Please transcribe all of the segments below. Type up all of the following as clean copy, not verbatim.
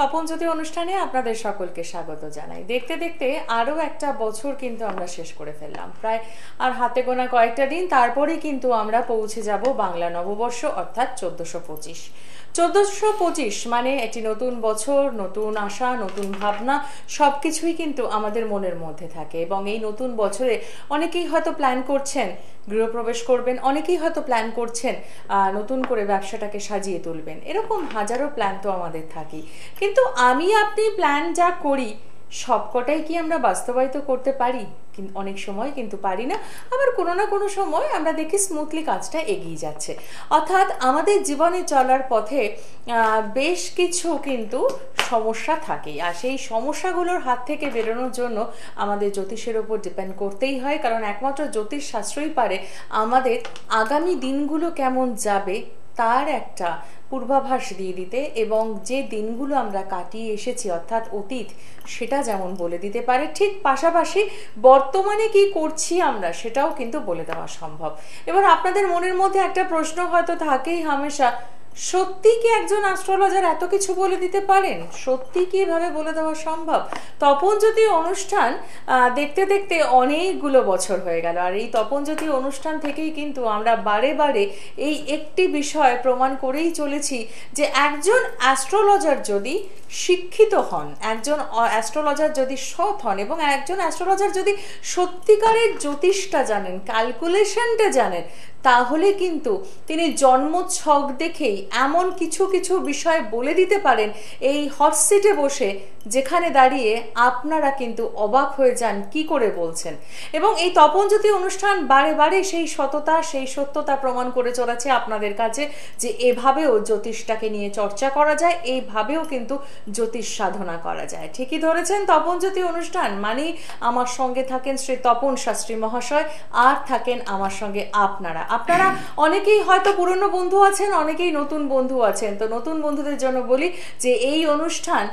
তপনজ্যোতি অনুষ্ঠানে আপনাদের সকলকে স্বাগত জানাই। দেখতে দেখতে আরও একটা বছর কিন্তু আমরা শেষ করে ফেললাম, প্রায় আর হাতে গোনা কয়েকটা দিন, তারপরেই কিন্তু আমরা পৌঁছে যাব বাংলা নববর্ষ অর্থাৎ 1425। 1425 মানে একটি নতুন বছর, নতুন আশা, নতুন ভাবনা, সব কিছুই কিন্তু আমাদের মনের মধ্যে থাকে। এবং এই নতুন বছরে অনেকেই হয়তো প্ল্যান করছেন গৃহপ্রবেশ করবেন, অনেকেই হয়তো প্ল্যান করছেন নতুন করে ব্যবসাটাকে সাজিয়ে তুলবেন। এরকম হাজারো প্ল্যান তো আমাদের থাকেই, কিন্তু আমি আপনি প্ল্যান যা করি সবকটাই কি আমরা বাস্তবায়িত করতে পারি? অনেক সময় কিন্তু পারি না, আবার কোনো না কোনো সময় আমরা দেখি স্মুথলি কাজটা এগিয়ে যাচ্ছে। অর্থাৎ আমাদের জীবনে চলার পথে বেশ কিছু কিন্তু সমস্যা থাকে, আর সেই সমস্যাগুলোর হাত থেকে বেরোনোর জন্য আমাদের জ্যোতিষের ওপর ডিপেন্ড করতেই হয়, কারণ একমাত্র জ্যোতিষ শাস্ত্রই পারে আমাদের আগামী দিনগুলো কেমন যাবে তার একটা পূর্বাভাস দিয়ে দিতে, এবং যে দিনগুলো আমরা কাটিয়ে এসেছি অর্থাৎ অতীত, সেটা যেমন বলে দিতে পারে, ঠিক পাশাপাশি বর্তমানে কি করছি আমরা সেটাও কিন্তু বলে দেওয়া সম্ভব। এবার আপনাদের মনের মধ্যে একটা প্রশ্ন হয়তো থাকেই হামেশা, সত্যি কি একজন অ্যাস্ট্রোলজার এত কিছু বলে দিতে পারেন? সত্যি কি এভাবে বলে দেওয়া সম্ভব? তপনজ্যোতি অনুষ্ঠান দেখতে দেখতে অনেকগুলো বছর হয়ে গেল, আর এই তপনজ্যোতি অনুষ্ঠান থেকেই কিন্তু আমরা বারে বারে এই একটি বিষয় প্রমাণ করেই চলেছি যে একজন অ্যাস্ট্রোলজার যদি শিক্ষিত হন, একজন অ্যাস্ট্রোলজার যদি সৎ হন, এবং একজন অ্যাস্ট্রোলজার যদি সত্যিকারের জ্যোতিষটা জানেন, ক্যালকুলেশনটা জানেন, তাহলে কিন্তু তিনি জন্মছক দেখেই এমন কিছু কিছু বিষয় বলে দিতে পারেন এই হট সিটে বসে, যেখানে দাঁড়িয়ে আপনারা কিন্তু অবাক হয়ে যান কি করে বলছেন। এবং এই তপনজ্যোতি অনুষ্ঠান বারে বারে সেই সততা, সেই সত্যতা প্রমাণ করে চলেছে আপনাদের কাছে যে এভাবেও জ্যোতিষটাকে নিয়ে চর্চা করা যায়, এইভাবেও কিন্তু জ্যোতিষ সাধনা করা যায়। ঠিকই ধরেছেন, তপনজ্যোতি অনুষ্ঠান মানে আমার সঙ্গে থাকেন শ্রী তপন শাস্ত্রী মহাশয়, আর থাকেন আমার সঙ্গে আপনারা। অনেকেই হয়তো পুরনো বন্ধু আছেন, অনেকেই নতুন বন্ধু আছেন। তো নতুন বন্ধুদের জন্য বলি যে এই অনুষ্ঠান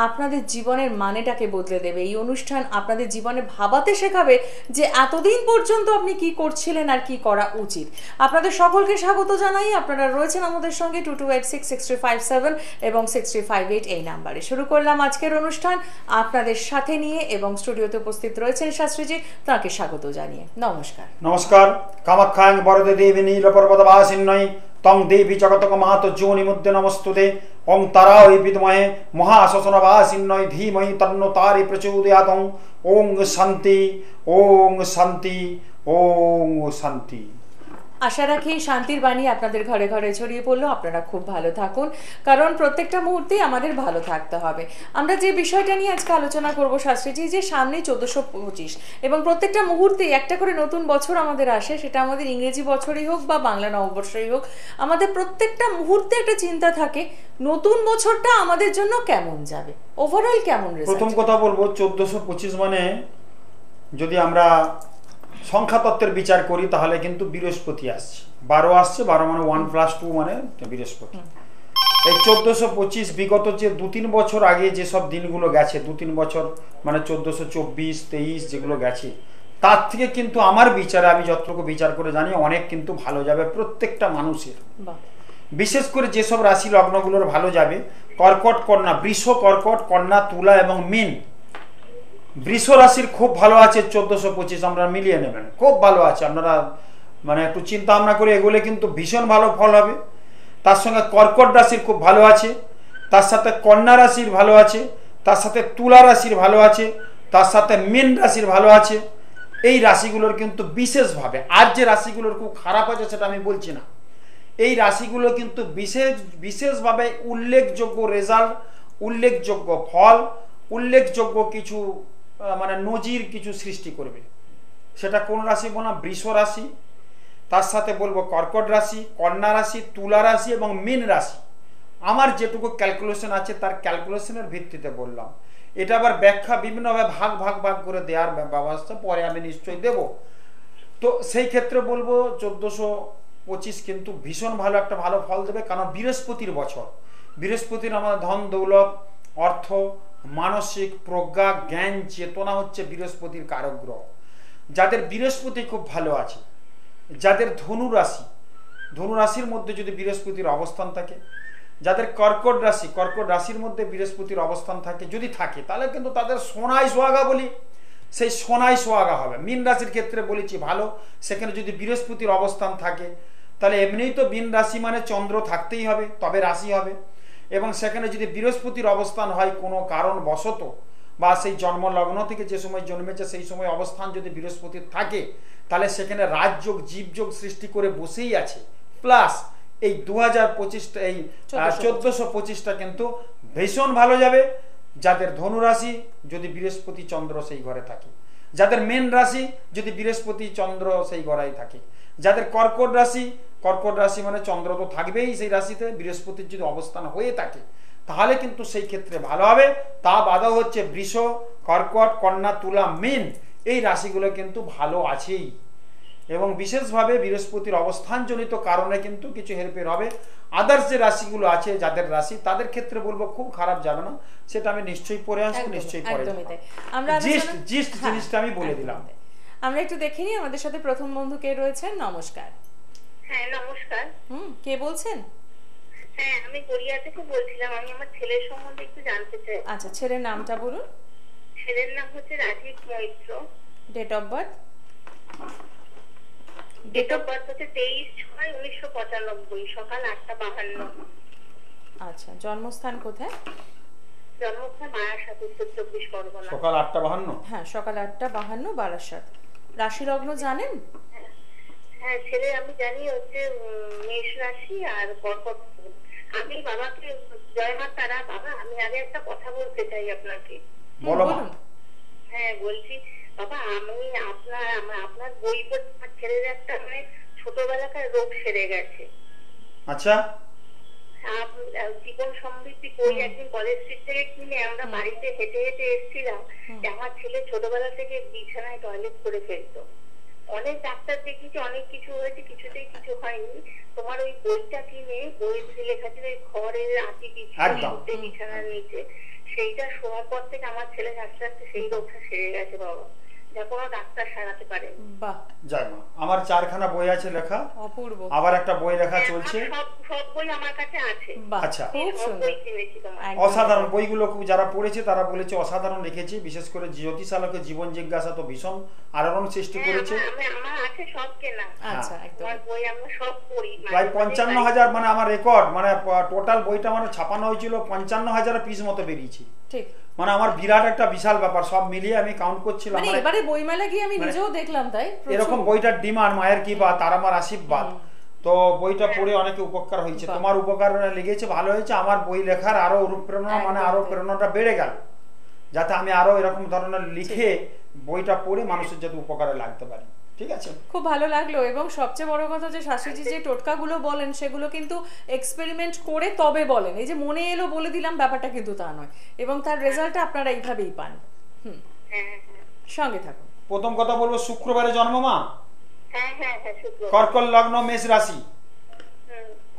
আপনাদের জীবনের মানেটাকে বদলে দেবে। এই অনুষ্ঠান আপনাদের জীবনে ভাবাতে শেখাবে যে এতদিন পর্যন্ত আপনি কি করছিলেন আর কি করা উচিত। আপনাদের সকলকে স্বাগত জানাই। আপনারা রয়েছেন আমাদের সঙ্গে 22866357 এবং 6358 এই নাম্বারে। শুরু করলাম আজকের অনুষ্ঠান আপনাদের সাথে নিয়ে, এবং স্টুডিওতে উপস্থিত রয়েছেন শাস্ত্রীজি, তাকে স্বাগত জানিয়ে নমস্কার। নমস্কার। কামাখ্যাং বরদে দেবী নীলপর্বতবাসিন্যই তং দেবী জগতক মাহাত যোনিমুদ্দে নমস্তুতে। ওং তারাই বিদ্মহে মহাশ্মশানবাসিন্যই ধীমহি তন্নো তারি প্রচোদয়াৎ। ওং শান্তি, ওং শান্তি, ওং শান্তি। আশা রাখি শান্তির বাণী আপনাদের ঘরে ঘরে ছড়িয়ে পড়লো। আপনারা খুব ভালো থাকুন, কারণ প্রত্যেকটা মুহূর্তেই আমাদের ভালো থাকতে হবে। আমরা যে বিষয়টা নিয়ে আজকে আলোচনা করব শাস্ত্রীজি, যে সামনে 1425 এবং প্রত্যেকটা মুহূর্তেই একটা করে নতুন বছর আমাদের আসে, সেটা আমাদের ইংরেজি বছরই হোক বা বাংলা নববর্ষই হোক, আমাদের প্রত্যেকটা মুহূর্তে একটা চিন্তা থাকে নতুন বছরটা আমাদের জন্য কেমন যাবে, ওভারঅল কেমন রেজাল্ট। প্রথম কথা বলবো 1425 মানে যদি আমরা সংখ্যা তত্ত্বের বিচার করি তাহলে কিন্তু বৃহস্পতি আসছে, 12 আসছে, 12 মানে 1+2 মানে বৃহস্পতি। এই 1425 বিগত যে 2-3 বছর আগে যেসব দিনগুলো গেছে, 2-3 বছর মানে 1424, 23 যেগুলো গেছে, তার থেকে কিন্তু আমার বিচারে, আমি যতটুকু বিচার করে জানি, অনেক কিন্তু ভালো যাবে প্রত্যেকটা মানুষের। বিশেষ করে যেসব রাশি লগ্নগুলোর ভালো যাবে, কর্কট, কন্যা, বৃষ, কর্কট, কন্যা, তুলা এবং মীন। বৃষ রাশির খুব ভালো আছে 1425, আমরা মিলিয়ে নেবেন, খুব ভালো আছে। আপনারা মানে একটু চিন্তা ভাবনা করে এগুলো কিন্তু ভীষণ ভালো ফল হবে। তার সঙ্গে কর্কট রাশির খুব ভালো আছে, তার সাথে কন্যা রাশির ভালো আছে, তার সাথে তুলা রাশির ভালো আছে, তার সাথে মীন রাশির ভালো আছে। এই রাশিগুলোর কিন্তু বিশেষভাবে, আর যে রাশিগুলোর খুব খারাপ আছে সেটা আমি বলছি না, এই রাশিগুলো কিন্তু বিশেষভাবে উল্লেখযোগ্য রেজাল্ট, উল্লেখযোগ্য ফল, উল্লেখযোগ্য কিছু মানে নজির কিছু সৃষ্টি করবে। সেটা কোন রাশি বললাম? বৃষ রাশি, তার সাথে বলবো কর্কট রাশি, কন্যা রাশি, তুলা রাশি এবং মীন রাশি। আমার যেটুকু ক্যালকুলেশন আছে তার ক্যালকুলেশনের ভিত্তিতে বললাম। এটা আবার ব্যাখ্যা বিভিন্নভাবে ভাগ ভাগ ভাগ করে দেওয়ার ব্যবস্থা পরে আমি নিশ্চয়ই দেব। তো সেই ক্ষেত্রে বলবো 1425 কিন্তু ভীষণ ভালো একটা ভালো ফল দেবে, কারণ বৃহস্পতির বছর। বৃহস্পতির আমাদের ধন, দৌলত, অর্থ, মানসিক প্রজ্ঞা, জ্ঞান, চেতনা হচ্ছে বৃহস্পতির কারক গ্রহ। যাদের বৃহস্পতি খুব ভালো আছে, যাদের ধনু রাশি, ধনু রাশির মধ্যে যদি বৃহস্পতির অবস্থান থাকে, যাদের কর্কট রাশির মধ্যে বৃহস্পতির অবস্থান থাকে, যদি থাকে তাহলে কিন্তু তাদের সোনায় সোহাগা বলি, সেই সোনায় সোহাগা হবে। মীন রাশির ক্ষেত্রে বলেছি ভালো, সেখানে যদি বৃহস্পতির অবস্থান থাকে তাহলে এমনিই তো মীন রাশি মানে চন্দ্র থাকতেই হবে, তবে রাশি হবে। এবং সেখানে যদি বৃহস্পতির অবস্থান হয় কোনো কারণবশত, বা সেই জন্ম লগ্ন থেকে যে সময় জন্মেছে সেই সময় অবস্থান যদি বৃহস্পতির থাকে, তাহলে সেখানে রাজযোগ জীবযোগ সৃষ্টি করে বসেই আছে। প্লাস এই 2025টা, এই 1425টা কিন্তু ভীষণ ভালো যাবে যাদের ধনু রাশি, যদি বৃহস্পতি চন্দ্র সেই ঘরে থাকে, যাদের মেন রাশি যদি বৃহস্পতি চন্দ্র সেই ঘরেই থাকে, যাদের কর্কট রাশি মানে চন্দ্র তো থাকবেই সেই রাশিতে, বৃহস্পতির যদি অবস্থান হয়ে থাকে তাহলে কিন্তু সেই ক্ষেত্রে ভালো হবে। তা বাদও হচ্ছে বৃষ, কর্কট, কন্যা, তুলা, মীন এই রাশিগুলো কিন্তু ভালো আছেই। এবং বিশেষভাবে বৃহস্পতির অবস্থানজনিত কারণে কিন্তু কিছু হেরফের হবে। আদার্স যে রাশিগুলো আছে যাদের রাশি, তাদের ক্ষেত্রে বলবো খুব খারাপ যাবে না, সেটা আমি নিশ্চয়ই পরে আসবো, নিশ্চয়ই পরে জিনিসটা আমি বলে দিলাম। আমরা একটু দেখে নিই আমাদের সাথে প্রথম বন্ধু কে রয়েছেন। নমস্কার। হ্যাঁ নমস্কার। কে বলছেন? হ্যাঁ আমি গড়িয়া থেকে বলছিলাম, আমি আমার ছেলের সম্বন্ধে একটু জানতে চাই। আচ্ছা, ছেলের নামটা বলুন। ছেলের নাম হচ্ছে Rajib Maitra. Date of birth? Date of birth হচ্ছে 23/6/1995, সকাল 8:52। আচ্ছা, জন্মস্থান কোথায়? জন্মস্থান বারাসাত, উত্তর 24 পরগনা। সকাল 8:52? হ্যাঁ, সকাল 8:52 বারাসাত। রাশি লগ্ন জানেন? হ্যাঁ ছেলে আমি জানি হচ্ছে মেষ রাশি আর কর্কট। আমি বাবাকে, জয় মা তারা, বাবা আমি আগে একটা কথা বলতে চাই আপনাকে। বলুন। হ্যাঁ বলছি বাবা, আমি আপনার বই পড়ে আমার ছেলের একটা মানে ছোটবেলাকার রোগ সেরে গেছে। আচ্ছা। জীবন সমৃদ্ধি বই একদিন কলেজ স্ট্রিট থেকে কিনে আমরা বাড়িতে হেঁটে হেঁটে এসেছিলাম। আমার ছেলে ছোটবেলা থেকে বিছানায় টয়লেট করে ফেলতো। অনেক ডাক্তার দেখিয়েছি, অনেক কিছু হয়েছে, কিছুতেই কিছু হয়নি। তোমার ওই বইটা কিনে, বইতে লেখা ছিল ঘরের আঁটি পিছনে বিছানার নিচে, সেইটা শোনার পর থেকে আমার ছেলে আস্তে আস্তে সেই রোগটা সেরে গেছে বাবা, যা কোনো ডাক্তার সারাতে পারে। বাহ, জয় মা। আমার 4খানা বই আছে লেখা, অপূর্ব। আবার একটা বই লেখা চলছে। সব বই আমার কাছে আছে। আচ্ছা, খুব সুন্দর, অসাধারণ বইগুলো খুব, যারা পড়েছে তারা বলেছে অসাধারণ লিখেছে। বিশেষ করে জ্যোতিষালকের জীবন জিজ্ঞাসা তো ভীষণ আলোড়ন সৃষ্টি করেছে। আমার আছে সব কেনা। আচ্ছা, একদম বই আমরা সব পড়ি। প্রায় 55,000 মানে আমার রেকর্ড, মানে টোটাল বইটা মানে ছাপানো হয়েছিল 55,000 পিস মতো বেরিয়েছে। ঠিক, মানে আমার বিরাট একটা বিশাল ব্যাপার, সব মিলিয়ে আমি কাউন্ট করছিলাম। মানে এবারে বইমেলা গিয়ে আমি নিজেও দেখলাম, তাই এরকম বইটার ডিমান্ড, মায়ের কি বা তার আমার আশীর্বাদ। তো বইটা পড়ে অনেকে উপকার হয়েছে, তোমার উপকার লেগেছে, ভালো হয়েছে। আমার বই লেখার আরো অনুপ্রেরণা, মানে আরো প্রেরণাটা বেড়ে গেল, যাতে আমি আরো এরকম ধরনের লিখে বইটা পড়ে মানুষের যাতে উপকারে লাগতে পারি। ঠিক আছে, খুব ভালো লাগলো। এবং সবচেয়ে বড় কথা যে শাশুড়ি যে টোটকাগুলো বলেন সেগুলো কিন্তু এক্সপেরিমেন্ট করে তবে বলেন, এই যে মনে এলো বলে দিলাম ব্যাপারটা কিন্তু তা নয়, এবং তার রেজাল্টটা আপনারা এইভাবেই পান। সঙ্গে থাকুন। প্রথম কথা বলবো, শুক্রবারে জন্ম মা, শুক্রবার, কর্কট লগ্ন মেষ রাশি,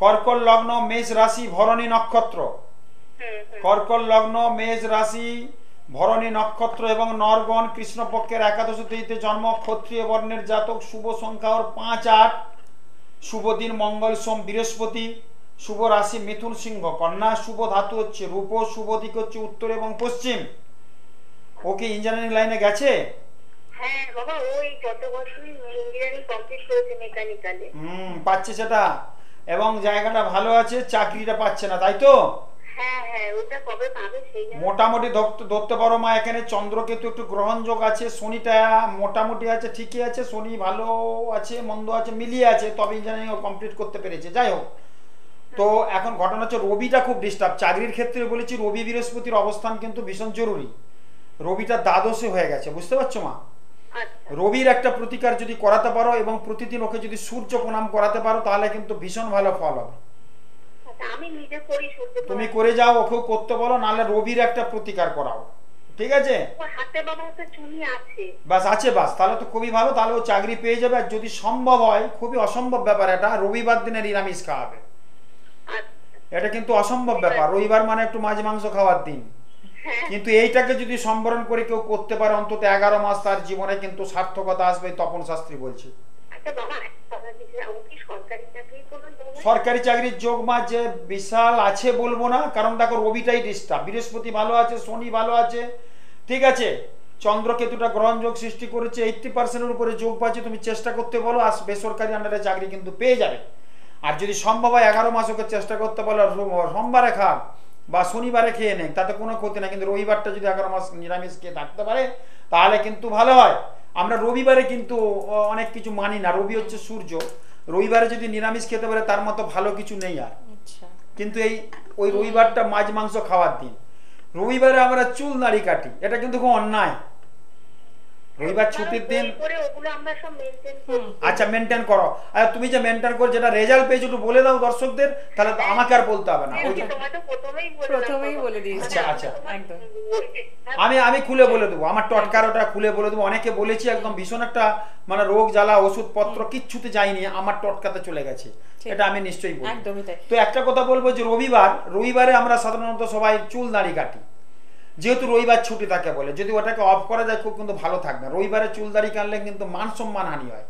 কর্কট লগ্ন মেষ রাশি, ভরণী নক্ষত্র, কর্কট লগ্ন মেষ রাশি, ভরণী নক্ষত্র এবং নরগণ কৃষ্ণপক্ষের একাদশ তিথিতে জন্ম, ক্ষত্রিয় বর্ণের জাতক, শুভ সংখ্যা ওর 5-8, শুভ দিন মঙ্গল, সোম, বৃহস্পতি, শুভ রাশি মিথুন, সিংহ, কন্যা, শুভ ধাতু হচ্ছে রূপ, শুভ দিক হচ্ছে উত্তর এবং পশ্চিম। ওকে ইঞ্জিনিয়ারিং লাইনে গেছে? হ্যাঁ বাবা, ওই গত বছরই ইঞ্জিনিয়ারিং কমপ্লিট করেছে মেকানিক্যালে। পাচ্ছে সেটা, এবং জায়গাটা ভালো আছে, চাকরিটা পাচ্ছে না, তাই তো? মোটামুটি ধরতে পারো মা, এখানে চন্দ্রকেতু একটু গ্রহণযোগ আছে, শনিটা মোটামুটি আছে, ঠিকই আছে, শনি ভালো আছে মন্দ আছে মিলিয়ে আছে, তবে ইঞ্জিনিয়ারিং কমপ্লিট করতে পেরেছে। যাই হোক, তো এখন ঘটনা হচ্ছে রবিটা খুব ডিস্টার্ব। চাকরির ক্ষেত্রে বলেছি রবি বৃহস্পতির অবস্থান কিন্তু ভীষণ জরুরি। রবিটা দ্বাদশে হয়ে গেছে, বুঝতে পারছো মা? রবির একটা প্রতিকার যদি করাতে পারো এবং প্রতিদিন ওকে যদি সূর্য প্রণাম করাতে পারো তাহলে কিন্তু ভীষণ ভালো ফল হবে। আমি নিজে করি, তুমি করে যাও, ওকেও করতে বলো, নাহলে রবির একটা প্রতিকার করাও, ঠিক আছে? হাতে বাবা একটা চুনি আছে, বাস আছে, বাস, তাহলে তো খুবই ভালো, তাহলে ও চাকরি পেয়ে যাবে। আর যদি সম্ভব হয়, খুবই অসম্ভব ব্যাপার এটা, রবিবার দিনে নিরামিষ খাওয়াবে। এটা কিন্তু অসম্ভব ব্যাপার, রবিবার মানে একটু মাছ মাংস খাওয়ার দিন। কিন্তু এইটাকে যদি সম্বরণ করে কেউ করতে পারে অন্তত 11 মাস, তার জীবনে কিন্তু সার্থকতা আসবে, তপন শাস্ত্রী বলছে। আচ্ছা বাবা, কথা দিচ্ছে, ও কি সরকারি চাকরি কোনো যোগ আছে? সরকারি চাকরির যোগ মা যে বিশাল আছে বলবো না, কারণ দেখো রবিটাই ডিস্টার্ব, বৃহস্পতি ভালো আছে, শনি ভালো আছে, ঠিক আছে, চন্দ্রকেতুটা গ্রহণ যোগ সৃষ্টি করেছে, 80%-এর উপরে যোগ পাচ্ছে। তুমি চেষ্টা করতে বলো, আর বেসরকারি আন্ডারে চাকরি কিন্তু পেয়ে যাবে। আর যদি সম্ভব হয় 11 মাস ওকে চেষ্টা করতে বলো, সোমবারে খাক বা শনিবারে খেয়ে নেক, তাতে কোনো ক্ষতি না, কিন্তু রবিবারটা যদি 11 মাস নিরামিষ খেয়ে থাকতে পারে তাহলে কিন্তু ভালো হয়। আমরা রবিবারে কিন্তু অনেক কিছু মানি না, রবি হচ্ছে সূর্য, রবিবারে যদি নিরামিষ খেতে পারে তার মতো ভালো কিছু নেই আর। আচ্ছা, কিন্তু ওই রবিবারটা মাছ মাংস খাওয়ার দিন, রবিবারে আমরা চুল দাড়ি কাটি, এটা কিন্তু খুব অন্যায়। রবিবার ছুটির দিন, করে ওগুলো আমরা সব মেনটেন করি। আচ্ছা মেনটেন করো। আর তুমি যে মেনটেন করে যেটা রেজাল্ট পেয়েছো একটু বলে দাও দর্শকদের, তাহলে তো আমাকে আর বলতে হবে না। ওইটা তোমায় তো প্রথমেই বলে দিয়েছি। আচ্ছা আচ্ছা, একদম। আমি খুলে বলে দেবো, আমার টটকার ওটা খুলে বলে দেবো। অনেকে বলেছি একদম ভীষণ একটা মানে রোগ জ্বালা ওষুধপত্র কিচ্ছুতে যায়নি, আমার টটকাতে চলে গেছে, এটা আমি নিশ্চয়ই বলবো। একদমই তাই। তো একটা কথা বলবো যে রবিবারে আমরা সাধারণত সবাই চুল দাড়ি কাটি, যেহেতু রবিবার ছুটি থাকে বলে। যদি ওটাকে অফ করা যায় খুব কিন্তু ভালো থাকবে। রবিবারে চুল দাড়ি কাটলে কিন্তু মান সম্মান হানি হয়,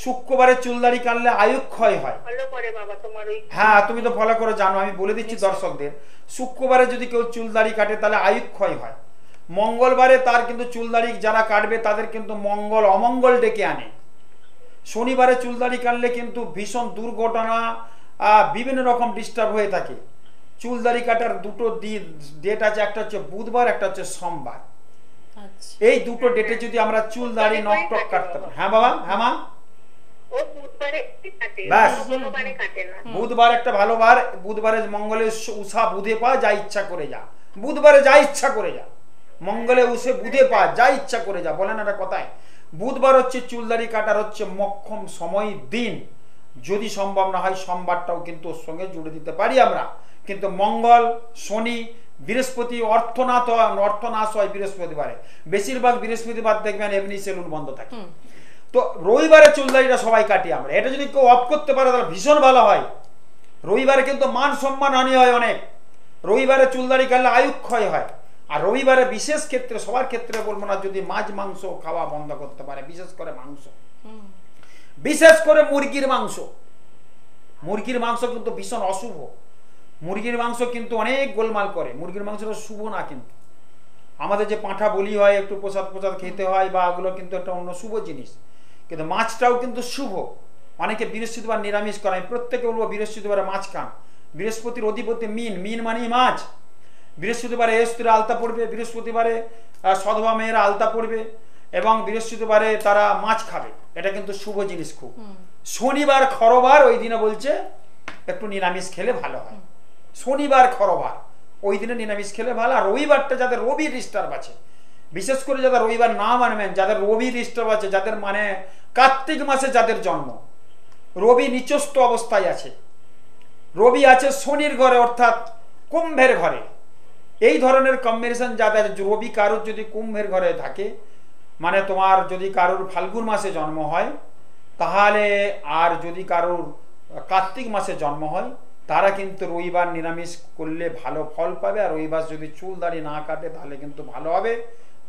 শুক্রবারে চুল দাড়ি কাটলে আয়ুক্ষয় হয়। ফলো করে বাবা তোমার ওই। হ্যাঁ তুমি তো ফলো করে জানো, আমি বলে দিচ্ছি দর্শকদের। শুক্রবারে যদি কেউ চুল দাড়ি কাটে তাহলে আয়ুক্ষয় হয়। মঙ্গলবারে তার কিন্তু চুল দাড়ি যারা কাটবে তাদের কিন্তু মঙ্গল অমঙ্গল ডেকে আনে। শনিবারে চুল দাড়ি কাটলে কিন্তু ভীষণ দুর্ঘটনা, বিভিন্ন রকম ডিস্টার্ব হয়ে থাকে। চুল দাড়ি কাটার দুটো ডেট আছে, একটা হচ্ছে বুধবার, একটা হচ্ছে সোমবার। আচ্ছা, এই দুটো ডেটে যদি আমরা চুল দাড়ি নখ টক কাটতে পারি। হ্যাঁ বাবা, হ্যাঁ মা। ও বুধবারে কাটে, ব্যাস। কোনো বারে কাটে না। বুধবার একটা ভালো বার, বুধবারে মঙ্গলে উষা বুধে পা, যা ইচ্ছা করে যা। বুধবারে যা ইচ্ছা করে যা, মঙ্গলে উষে বুধে পা, যা ইচ্ছা করে যা, বলেন একটা কথায়। বুধবার হচ্ছে চুলদাড়ি কাটার হচ্ছে মক্ষম সময় দিন। যদি সম্ভব না হয় সোমবারটাও কিন্তু ওর সঙ্গে জুড়ে দিতে পারি আমরা, কিন্তু মঙ্গল, শনি, বৃহস্পতি অর্থনাশ হয় বৃহস্পতিবারে। বেশিরভাগ বৃহস্পতিবার দেখবেন এমনি সেলুন বন্ধ থাকে। তো রবিবারে চুলদাড়িটা সবাই কাটি আমরা, এটা যদি কেউ অফ করতে পারে তাহলে ভীষণ ভালো হয়। রবিবারে কিন্তু মান সম্মান হানি হয় অনেক, রবিবারে চুলদাড়ি কাটলে আয়ুক্ষয় হয়। আর রবিবারে বিশেষ ক্ষেত্রে, সবার ক্ষেত্রে বলবো না, যদি মাছ মাংস খাওয়া বন্ধ করতে পারে, বিশেষ করে মাংস, বিশেষ করে মুরগির মাংস। মুরগির মাংস কিন্তু ভীষণ অশুভ, মুরগির মাংস কিন্তু অনেক গোলমাল করে। মুরগির মাংসটা শুভ না, কিন্তু আমাদের যে পাঁঠা বলি হয়, একটু প্রসাদ খেতে হয়, বা ওগুলো কিন্তু একটা অন্য শুভ জিনিস। কিন্তু মাছটাও কিন্তু শুভ। অনেকে বৃহস্পতিবার নিরামিষ করে, আমি প্রত্যেকে বলবো বৃহস্পতিবারে মাছ খান। বৃহস্পতির অধিপতি মিন মানেই মাছ। বৃহস্পতিবারে স্ত্রীরা আলতা পড়বে, বৃহস্পতিবারে সধবা মেয়েরা আলতা পড়বে, এবং বৃহস্পতিবারে তারা মাছ খাবে, এটা কিন্তু শুভ জিনিস খুব। শনিবার খরবার, ওই দিনে বলছে একটু নিরামিষ খেলে ভালো হয়। শনিবার খরবার, ওই দিনে নিরামিষ খেলে ভালো। আর রবিবারটা যাদের রবি ডিস্টার্ব আছে, বিশেষ করে যাদের রবিবার না মানবেন, যাদের রবি ডিস্টার্ব আছে, যাদের মানে কার্তিক মাসে যাদের জন্ম, রবি নিচস্থ অবস্থায় আছে, রবি আছে শনির ঘরে অর্থাৎ কুম্ভের ঘরে, এই ধরনের কম্বিনেশন যাদের, রবি কারোর যদি কুম্ভের ঘরে থাকে, মানে তোমার যদি কারোর ফাল্গুন মাসে জন্ম হয় তাহলে, আর যদি কারোর কার্তিক মাসে জন্ম হয়, তারা কিন্তু রবিবার নিরামিষ করলে ভালো ফল পাবে। আর রবিবার যদি চুল দাড়ি না কাটে তাহলে কিন্তু ভালো হবে।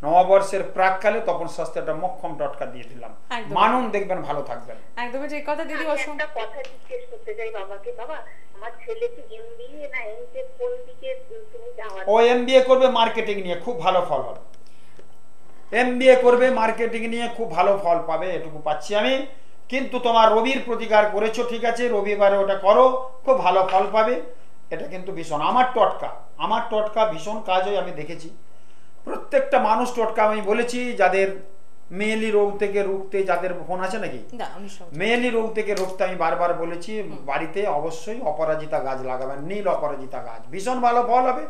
নববর্ষের প্রাককালে তখন স্বাস্থ্যটা মক্ষম টটকা দিয়ে দিলাম, মানুন, দেখবেন ভালো থাকবেন। একদমই ঠিক কথা দিদি। একটা কথা জিজ্ঞেস করতে চাই বাবাকে। বাবা, আমার ছেলে কি এমবিএ না এমটেক কোন দিকে তুমি যাওয়া? ও এমবিএ করবে মার্কেটিং নিয়ে, খুব ভালো ফল হবে। এমবিএ করবে মার্কেটিং নিয়ে, খুব ভালো ফল পাবে, এটুকু পাচ্ছি আমি। কিন্তু তোমার রবির প্রতিকার করেছো, ঠিক আছে, রবিবারে ওটা করো, খুব ভালো ফল পাবে। এটা কিন্তু ভীষণ আমার টটকা ভীষণ কাজ হয়, আমি দেখেছি। প্রত্যেকটা মানুষ টটকা, আমি বলেছি, যাদের মেয়েলি রোগ থেকে রুখতে, যাদের ফোন আছে নাকি, মেয়েলি রোগ থেকে রুখতে আমি বারবার বলেছি, বাড়িতে অবশ্যই অপরাজিতা গাছ লাগাবেন, নীল অপরাজিতা গাছ, ভীষণ ভালো ফল হবে।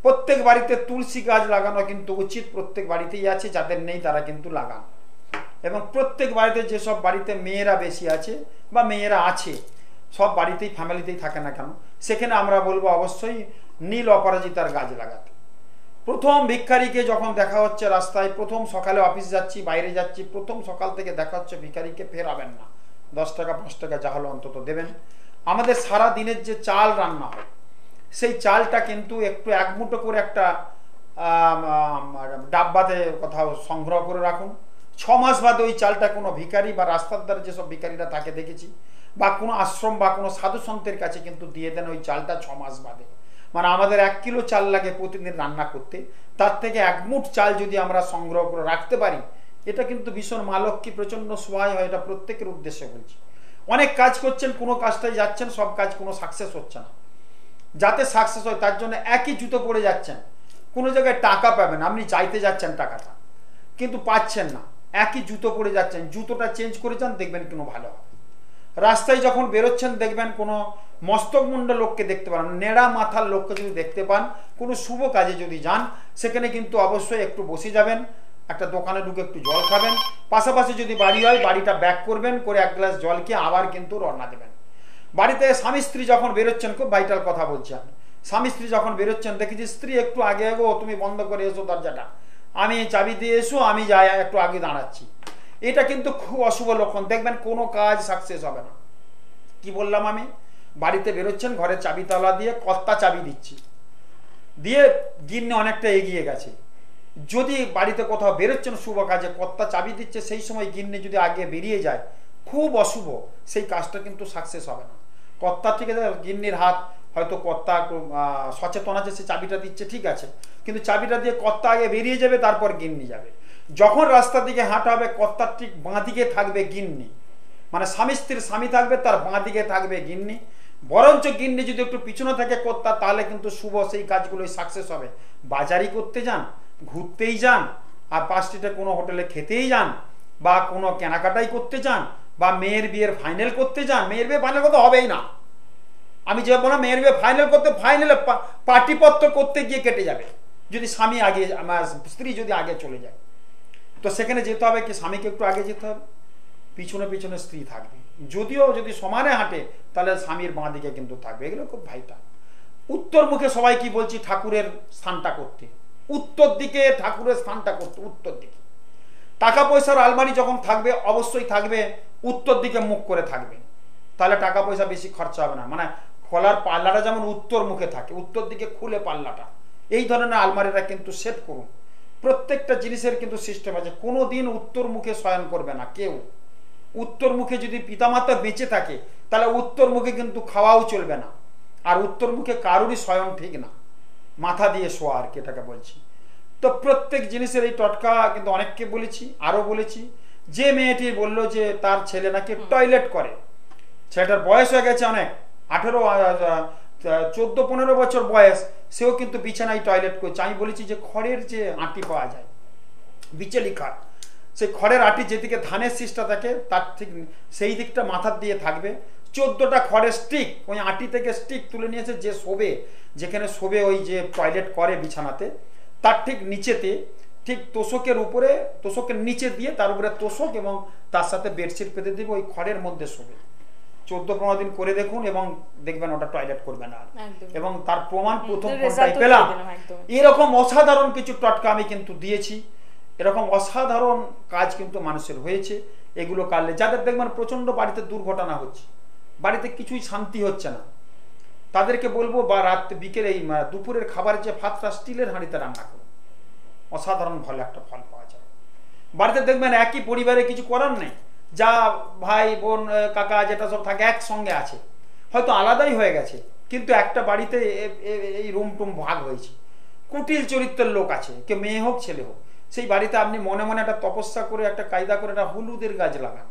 প্রত্যেক বাড়িতে তুলসী গাছ লাগানো কিন্তু উচিত, প্রত্যেক বাড়িতেই আছে, যাদের নেই তারা কিন্তু লাগান। এবং প্রত্যেক বাড়িতে, যেসব বাড়িতে মেয়েরা বেশি আছে বা মেয়েরা আছে, সব বাড়িতেই ফ্যামিলিতেই থাকে না কেন, সেখানে আমরা বলবো অবশ্যই নীল অপরাজিতার গাছ লাগাতে। প্রথম ভিক্ষারীকে যখন দেখা হচ্ছে রাস্তায়, প্রথম সকালে অফিস যাচ্ছি, বাইরে যাচ্ছি, প্রথম সকাল থেকে দেখা হচ্ছে ভিখারিকে, ফেরাবেন না, 10 টাকা 5 টাকা যা হলো অন্তত দেবেন। আমাদের সারা দিনের যে চাল রান্না হয়, সেই চালটা কিন্তু একটু এক মুঠো করে একটা ডাব্বাতে কোথাও সংগ্রহ করে রাখুন। 6 মাস বাদে ওই চালটা কোনো ভিখারি বা রাস্তার ধারে যেসব ভিখারিরা তাকে দেখেছি, বা কোনো আশ্রম বা কোনো সাধু সন্তের কাছে কিন্তু দিয়ে দেন ওই চালটা 6 মাস বাদে। মানে আমাদের 1 কিলো চাল লাগে প্রতিদিন রান্না করতে, তার থেকে 1 মুঠ চাল যদি আমরা সংগ্রহ করে রাখতে পারি, এটা কিন্তু ভীষণ মা লক্ষ্মী প্রচন্ড সহায় হয়। এটা প্রত্যেকের উদ্দেশ্যে বলছি। অনেক কাজ করছেন, কোনো কাজটাই যাচ্ছেন, সব কাজ কোনো সাকসেস হচ্ছে না। যাতে সাকসেস হয় তার জন্য একই জুতো পরে যাচ্ছেন, কোনো জায়গায় টাকা পাবেন, আপনি চাইতে যাচ্ছেন টাকাটা কিন্তু পাচ্ছেন না, একই জুতো পরে যাচ্ছেন, জুতোটা চেঞ্জ করে যান, দেখবেন কোনো ভালো হবে। রাস্তায় যখন বেরোচ্ছেন দেখবেন কোনো মস্তকমুন্ড লোককে দেখতে পান, নেড়া মাথার লোককে যদি দেখতে পান, কোনো শুভ কাজে যদি যান, সেখানে কিন্তু অবশ্যই একটু বসে যাবেন, একটা দোকানে ঢুকে একটু জল খাবেন, পাশাপাশি যদি বাড়ি হয় বাড়িটা ব্যাক করবেন, করে 1 গ্লাস জল খেয়ে আবার কিন্তু রওনা দেবেন। বাড়িতে স্বামী স্ত্রী যখন বেরোচ্ছেন, খুব ভাইটাল কথা বলছি আমি, স্বামী স্ত্রী যখন বেরোচ্ছেন দেখেছি স্ত্রী একটু আগে এগো, তুমি বন্ধ করে এসো দরজাটা, আমি চাবি দিয়ে এসো, আমি যাই একটু আগে দাঁড়াচ্ছি। এটা কিন্তু খুব অশুভ লক্ষণ, দেখবেন কোনো কাজ সাকসেস হবে না। কি বললাম আমি? বাড়িতে বেরোচ্ছেন, ঘরের চাবি তালা দিয়ে কর্তা চাবি দিচ্ছি, দিয়ে গিন্নি অনেকটা এগিয়ে গেছে। যদি বাড়িতে কোথাও বেরোচ্ছেন শুভ কাজে, কর্তা চাবি দিচ্ছে, সেই সময় গিন্নি যদি আগে বেরিয়ে যায়, খুব অশুভ, সেই কাজটা কিন্তু সাকসেস হবে না। কর্তা ঠিক আছে, গিন্নির হাত হয়তো কর্তা সচেতন আছে, সে চাবিটা দিচ্ছে ঠিক আছে, কিন্তু চাবিটা দিয়ে কর্তা আগে বেরিয়ে যাবে, তারপর গিন্নি যাবে। যখন রাস্তার দিকে হাঁটা হবে, কর্তার ঠিক বাঁ দিকে থাকবে গিন্নি, মানে স্বামী স্ত্রীর স্বামী থাকবে, তার বাঁ দিকে থাকবে গিন্নি। বরঞ্চ গিন্নি যদি একটু পিছনে থাকে কর্তা, তাহলে কিন্তু শুভ সেই কাজগুলোই সাকসেস হবে। বাজারি করতে যান, ঘুরতেই যান, আর 5 স্ট্রিটে কোনো হোটেলে খেতেই যান, বা কোনো কেনাকাটাই করতে যান, বা মেয়ের বিয়ের ফাইনাল করতে যান, মেয়ের বিয়ে ফাইনাল করতে হবেই না, আমি যে বললাম মেয়ের বিয়ে ফাইনাল করতে, ফাইনালে পার্টিপত্র করতে গিয়ে কেটে যাবে যদি স্বামী আগে, আমার স্ত্রী যদি আগে চলে যায়। তো সেখানে যেতে হবে কি, স্বামীকে একটু আগে যেতে হবে, পিছনে পিছনে স্ত্রী থাকবে। যদিও যদি সমানে হাঁটে তাহলে স্বামীর বাঁ দিকে কিন্তু থাকবে। এগুলো খুব ভাইটাল। উত্তর মুখে সবাই কি বলছি, ঠাকুরের স্থানটা করতে, উত্তর দিকে ঠাকুরের স্থানটা করতে, উত্তর দিকে। টাকা পয়সার আলমারি যখন থাকবে অবশ্যই থাকবে উত্তর দিকে মুখ করে থাকবে, তাহলে টাকা পয়সা বেশি খরচা হবে না। মানে খোলার পাল্লাটা যেমন উত্তর মুখে থাকে, উত্তর দিকে খুলে পাল্লাটা, এই ধরনের আলমারিটা কিন্তু সেট করুন। প্রত্যেকটা জিনিসের কিন্তু সিস্টেম আছে। কোনো দিন উত্তর মুখে শয়ন করবে না কেউ। উত্তর মুখে যদি পিতামাতা বেঁচে থাকে তাহলে উত্তর মুখে কিন্তু খাওয়াও চলবে না, আর উত্তর মুখে কারুরই শয়ন ঠিক না, মাথা দিয়ে শোয়া আর কি, এটাকে বলছি। তো প্রত্যেক জিনিসের এই টটকা কিন্তু অনেককে বলেছি, আরো বলেছি। যে মেয়েটি বললো যে তার ছেলে নাকি টয়লেট করে, ছেলেটার বয়স হয়ে গেছে অনেক, 14-15 বছর বয়স, সেও কিন্তু বিছানায় টয়লেট করছে। আমি বলেছি যে খড়ের যে আঁটি পাওয়া যায়, বিচেলি খড়, সেই খড়ের আঁটি যেদিকে ধানের শীষটা থাকে তার ঠিক সেই দিকটা মাথার দিয়ে থাকবে। 14টা খড়ের স্টিক, ওই আঁটি থেকে স্টিক তুলে নিয়েছে, যে শোবে, যেখানে শোবে ওই যে টয়লেট করে বিছানাতে, তার ঠিক নিচেতে, ঠিক তোষকের উপরে, তোষকের নিচে দিয়ে তার উপরে তোষক এবং তার সাথে বেডশিট পেতে দেবে, ওই খড়ের মধ্যে শোবে। 14-15 দিন করে দেখুন এবং দেখবেন ওটা টয়লেট করবে না। এবং তার প্রমাণ প্রথম কোনটাই পেলাম। এরকম অসাধারণ কিছু টটকা আমি কিন্তু দিয়েছি, এরকম অসাধারণ কাজ কিন্তু মানুষের হয়েছে। এগুলো কাটলে যাদের দেখবেন প্রচন্ড বাড়িতে দুর্ঘটনা হচ্ছে, বাড়িতে কিছুই শান্তি হচ্ছে না, তাদেরকে বলবো বা রাত বিকেলে এই দুপুরের খাবারের যে ভাতটা স্টিলের হাঁড়িতে রান্না করুন, অসাধারণ ভালো একটা ফল পাওয়া যায়। বাড়িতে দেখবেন একই পরিবারে কিছু করার নেই, যা ভাই বোন কাকা যেটা সব থাকে একসঙ্গে আছে, হয়তো আলাদাই হয়ে গেছে, কিন্তু একটা বাড়িতে এই রুম টুম ভাগ হয়েছে, কুটিল চরিত্রের লোক আছে, কে মেয়ে হোক ছেলে হোক, সেই বাড়িতে আপনি মনে মনে একটা তপস্যা করে, একটা কায়দা করে একটা হলুদের গাছ লাগান।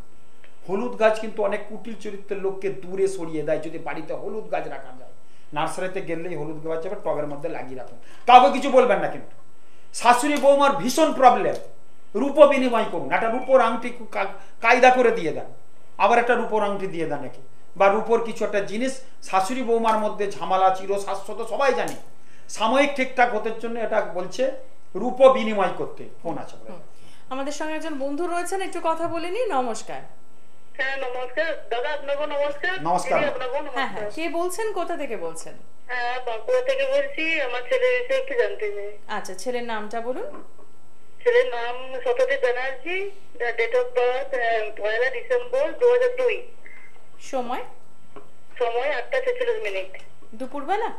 হলুদ গাছ কিন্তু অনেক কুটিল চরিত্রের লোককে দূরে সরিয়ে দেয়। যদি বাড়িতে হলুদ গাছ রাখা যায়, নার্সারিতে গেলেই হলুদ গাছ যাবে, টবের মধ্যে লাগিয়ে রাখুন, কাউকে কিছু বলবেন না। কিন্তু শাশুড়ি বৌমার ভীষণ প্রবলেম, রূপ বিনিময় করুন, একটা রূপোর আংটি কায়দা করে দিয়ে দেন, আবার একটা রূপোর আংটি দিয়ে দেন একে, বা রূপোর কিছু একটা জিনিস। শাশুড়ি বৌমার মধ্যে ঝামেলা চির শাশ্বত সবাই জানি, সাময়িক ঠিকঠাক হতে জন্য এটা বলছে রূপ বিনিময় করতে। ফোন আছে আমাদের সঙ্গে একজন বন্ধু রয়েছেন, একটু কথা বলে নি। নমস্কার। হ্যাঁ নমস্কার দাদা, আপনাকে নমস্কার। নমস্কার। হ্যাঁ হ্যাঁ, কে বলছেন, কোথা থেকে বলছেন? হ্যাঁ বাঁকুড়া থেকে বলছি, আমার ছেলের বিষয়ে একটু জানতে চাই। আচ্ছা, ছেলের নামটা বলুন। ছেলের নাম Shatadeep Banerjee, date of birth 1 December 2002, সময়? সময় 8:46। দুপুরবেলা?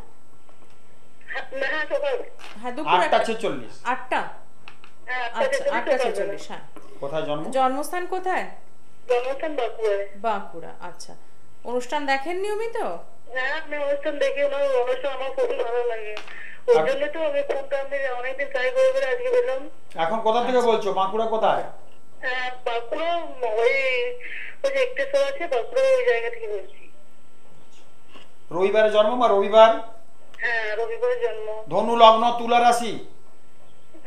না সকাল। হ্যাঁ দুপুর 8:46। 8টা? হ্যাঁ আচ্ছা 8:46। হ্যাঁ কোথায় জন্ম? জন্মস্থান কোথায়? জন্মস্থান বাঁকুড়ায়। বাঁকুড়া, আচ্ছা। অনুষ্ঠান দেখেন নিয়মিত? হ্যাঁ, আমি অনুষ্ঠান দেখি, ওনার অনুষ্ঠান আমার খুবই ভালো লাগে, ওই জন্য তো আমি ফোনটা আমি অনেকদিন ট্রাই করে করে আজকে পেলাম। এখন কোথা থেকে বলছো? বাঁকুড়া কোথায়? বাঁকুড়া ওই ওই যে একটেশ্বর আছে, বাঁকুড়া ওই জায়গা থেকে বলছি। রবিবারে জন্ম মা? রবিবার? হ্যাঁ, রবিবারের জন্ম। ধনু লগ্ন তুলা রাশি?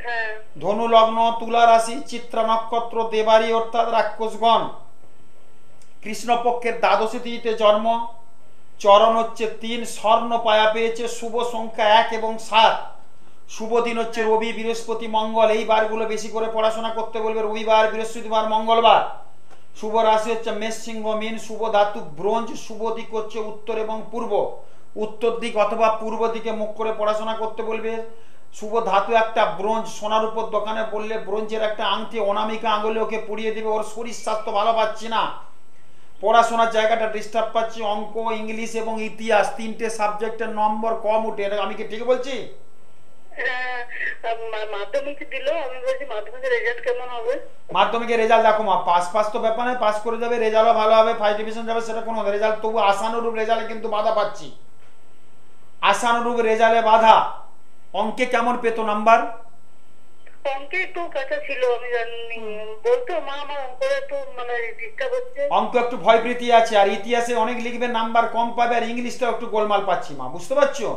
হ্যাঁ। ধনু লগ্ন তুলা রাশি, চিত্রা নক্ষত্র, দেবারি অর্থাৎ রাক্ষসগণ, কৃষ্ণপক্ষের দ্বাদশী তিথিতে জন্ম, চরণ হচ্ছে 3, স্বর্ণ পায়া পেয়েছে, শুভ সংখ্যা 1 এবং 7, শুভ দিন হচ্ছে রবি, বৃহস্পতি, মঙ্গল। এই বারগুলো বেশি করে পড়াশোনা করতে বলবে, রবিবার, বৃহস্পতিবার, মঙ্গলবার। শুভ রাশি হচ্ছে মেষ, সিংহ, মীন, শুভ ধাতু ব্রোঞ্জ, শুভ দিক হচ্ছে উত্তর এবং পূর্ব, উত্তর দিক অথবা পূর্ব দিকে মুখ করে পড়াশোনা করতে বলবে। শুভ ধাতু একটা ব্রোঞ্জ, সোনার উপর দোকানে বললে ব্রোঞ্জের একটা আংটি অনামিকা আঙুলে ওকে পরিয়ে দেবে। ওর শরীর স্বাস্থ্য ভালো পাচ্ছি না, পড়াশোনার জায়গাটা ডিস্টার্ব পাচ্ছি, অঙ্ক, ইংলিশ এবং ইতিহাস 3টে সাবজেক্টের নম্বর কম উঠে। এটা আমি কি ঠিক বলছি? মাধ্যমিক দিল, আমি বলছি মাধ্যমিকের রেজাল্ট কেমন হবে? মাধ্যমিকের রেজাল্ট দেখো মা, পাস তো ব্যাপার নয়, পাস করে যাবে, রেজাল্টও ভালো হবে, 5 ডিভিশন যাবে, সেটা কোনো রেজাল্ট, তবু আশানুরূপ রেজাল্টে কিন্তু বাধা পাচ্ছি, আশানুরূপ রেজাল্টে বাধা। অঙ্কে কেমন পেতো নাম্বার? অঙ্কে একটু কাঁচা ছিল, আমি জানি, বলতো মা আমার অঙ্কটা একটু মানে ডিস্টার্ব হচ্ছে। অঙ্ক একটু ভয়ভীতি আছে, আর ইতিহাসে অনেক লিখবে, নাম্বার কম পাবে, আর ইংলিশটাও একটু গোলমাল পাচ্ছি মা, বুঝতে পারছো?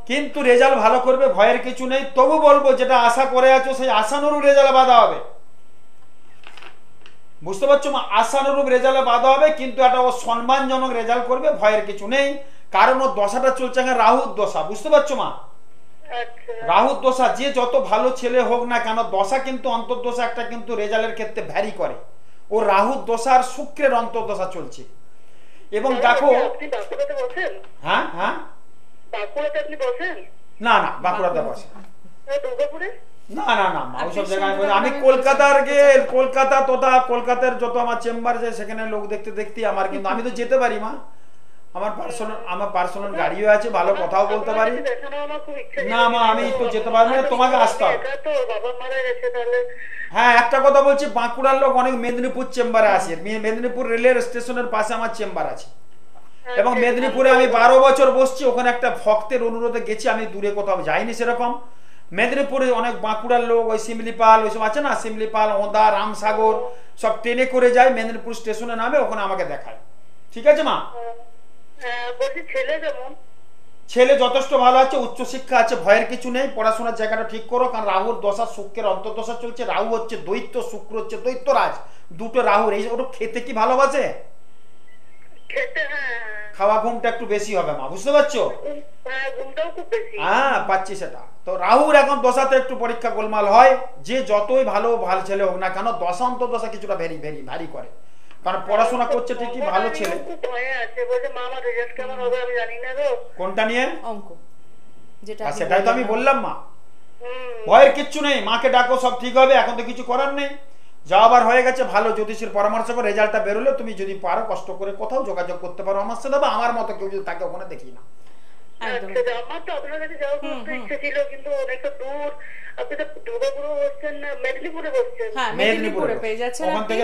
কিন্তু রেজাল্ট ভালো করবে, ভয়ের কিছু নেই। তবু বলবো যেটা আশা করে আছো সেই আশানুরূপ রেজাল্টে বাধা হবে, বুঝতে পারছো মা? আশানুরূপ রেজাল্টে বাধা হবে, কিন্তু একটা ও সম্মানজনক রেজাল্ট করবে, ভয়ের কিছু নেই। কারণ ওর দশাটা চলছে রাহুর দশা, বুঝতে পারছো মা? রাহুর দশা, যে যত ভালো ছেলে হোক না কেন, দশা কিন্তু অন্তর্দশা একটা কিন্তু রেজাল্টের ক্ষেত্রে ভ্যারি করে। ও রাহুর দশা আর শুক্রের অন্তর্দশা চলছে। এবং দেখো, হ্যাঁ হ্যাঁ, বাঁকুড়াতে আপনি বসেন? না না, বাঁকুড়াতে বসে দুর্গাপুরে? না না না, ওইসব জায়গায় আমি কলকাতার কলকাতা তথা কলকাতার যত আমার চেম্বার যায় সেখানে লোক দেখতে দেখতে আমার, কিন্তু আমি তো যেতে পারি মা, আমার পার্সোনাল গাড়িও আছে, ভালো কথাও বলতে পারি। না মা, আমি তো যেতে পারি না, তোমাকে আসতে হবে। হ্যাঁ, একটা কথা বলছি, বাঁকুড়ার লোক অনেক মেদিনীপুর চেম্বারে আসে, মেদিনীপুর রেলের স্টেশনের পাশে আমার চেম্বার আছে, এবং মেদিনীপুরে আমি 12 বছর বসছি। ওখানে একটা ভক্তের অনুরোধে গেছি, আমি দূরে কোথাও যাইনি সেরকম। মেদিনীপুরে অনেক বাঁকুড়ার লোক, ওই শিমলিপাল ওইসব আছে না, শিমলিপাল, ওদা, রামসাগর, সব ট্রেনে করে যায়, মেদিনীপুর স্টেশনে নামে, ওখানে আমাকে দেখায়। ঠিক আছে মা? ছেলে যথেষ্ট ভালো আছে, উচ্চশিক্ষা আছে, ভয়ের কিছু নেই। পড়াশোনার জায়গাটা ঠিক করো, কারণ রাহুর দশা, শুক্রের অন্তর্দশা চলছে। রাহু হচ্ছে দৈত্য, শুক্র হচ্ছে দৈত্যরাজ, দুটো রাহুর। এই ওটা খেতে কি ভালোবাসে? খাওয়া ঘুমটা একটু বেশি হবে মা, বুঝতে পারছো? হ্যাঁ, পাচ্ছি সেটা। তো রাহুর এখন দশাতে একটু পরীক্ষা গোলমাল হয়, যে যতই ভালো ছেলে হোক না কেন, দশা অন্তর্দশা কিছুটা ভারী করে, কারণ পড়াশোনা করছে ঠিকই, ভালো ছেলে। কোনটা নিয়ে? অঙ্ক, যেটা সেটাই তো আমি বললাম মা, ভয়ের কিচ্ছু নেই, মাকে ডাকো, সব ঠিক হবে। এখন তো কিছু করার নেই, যা আবার হয়ে গেছে। ভালো জ্যোতিষের পরামর্শ করে রেজাল্টটা বেরোলে তুমি যদি পারো কষ্ট করে কোথাও যোগাযোগ করতে পারো আমার সাথে, বা আমার মতো কেউ যদি তাকে ওখানে দেখি না। আমার তো আপনার কাছে যাওয়ার খুব ইচ্ছে ছিল, কিন্তু অনেকটা দূর। আপনি তো দুর্গাপুরে বসছেন না মেদিনীপুরে বসছেন? হ্যাঁ, মেদিনীপুরে পেয়ে যাচ্ছেন, ওখান থেকে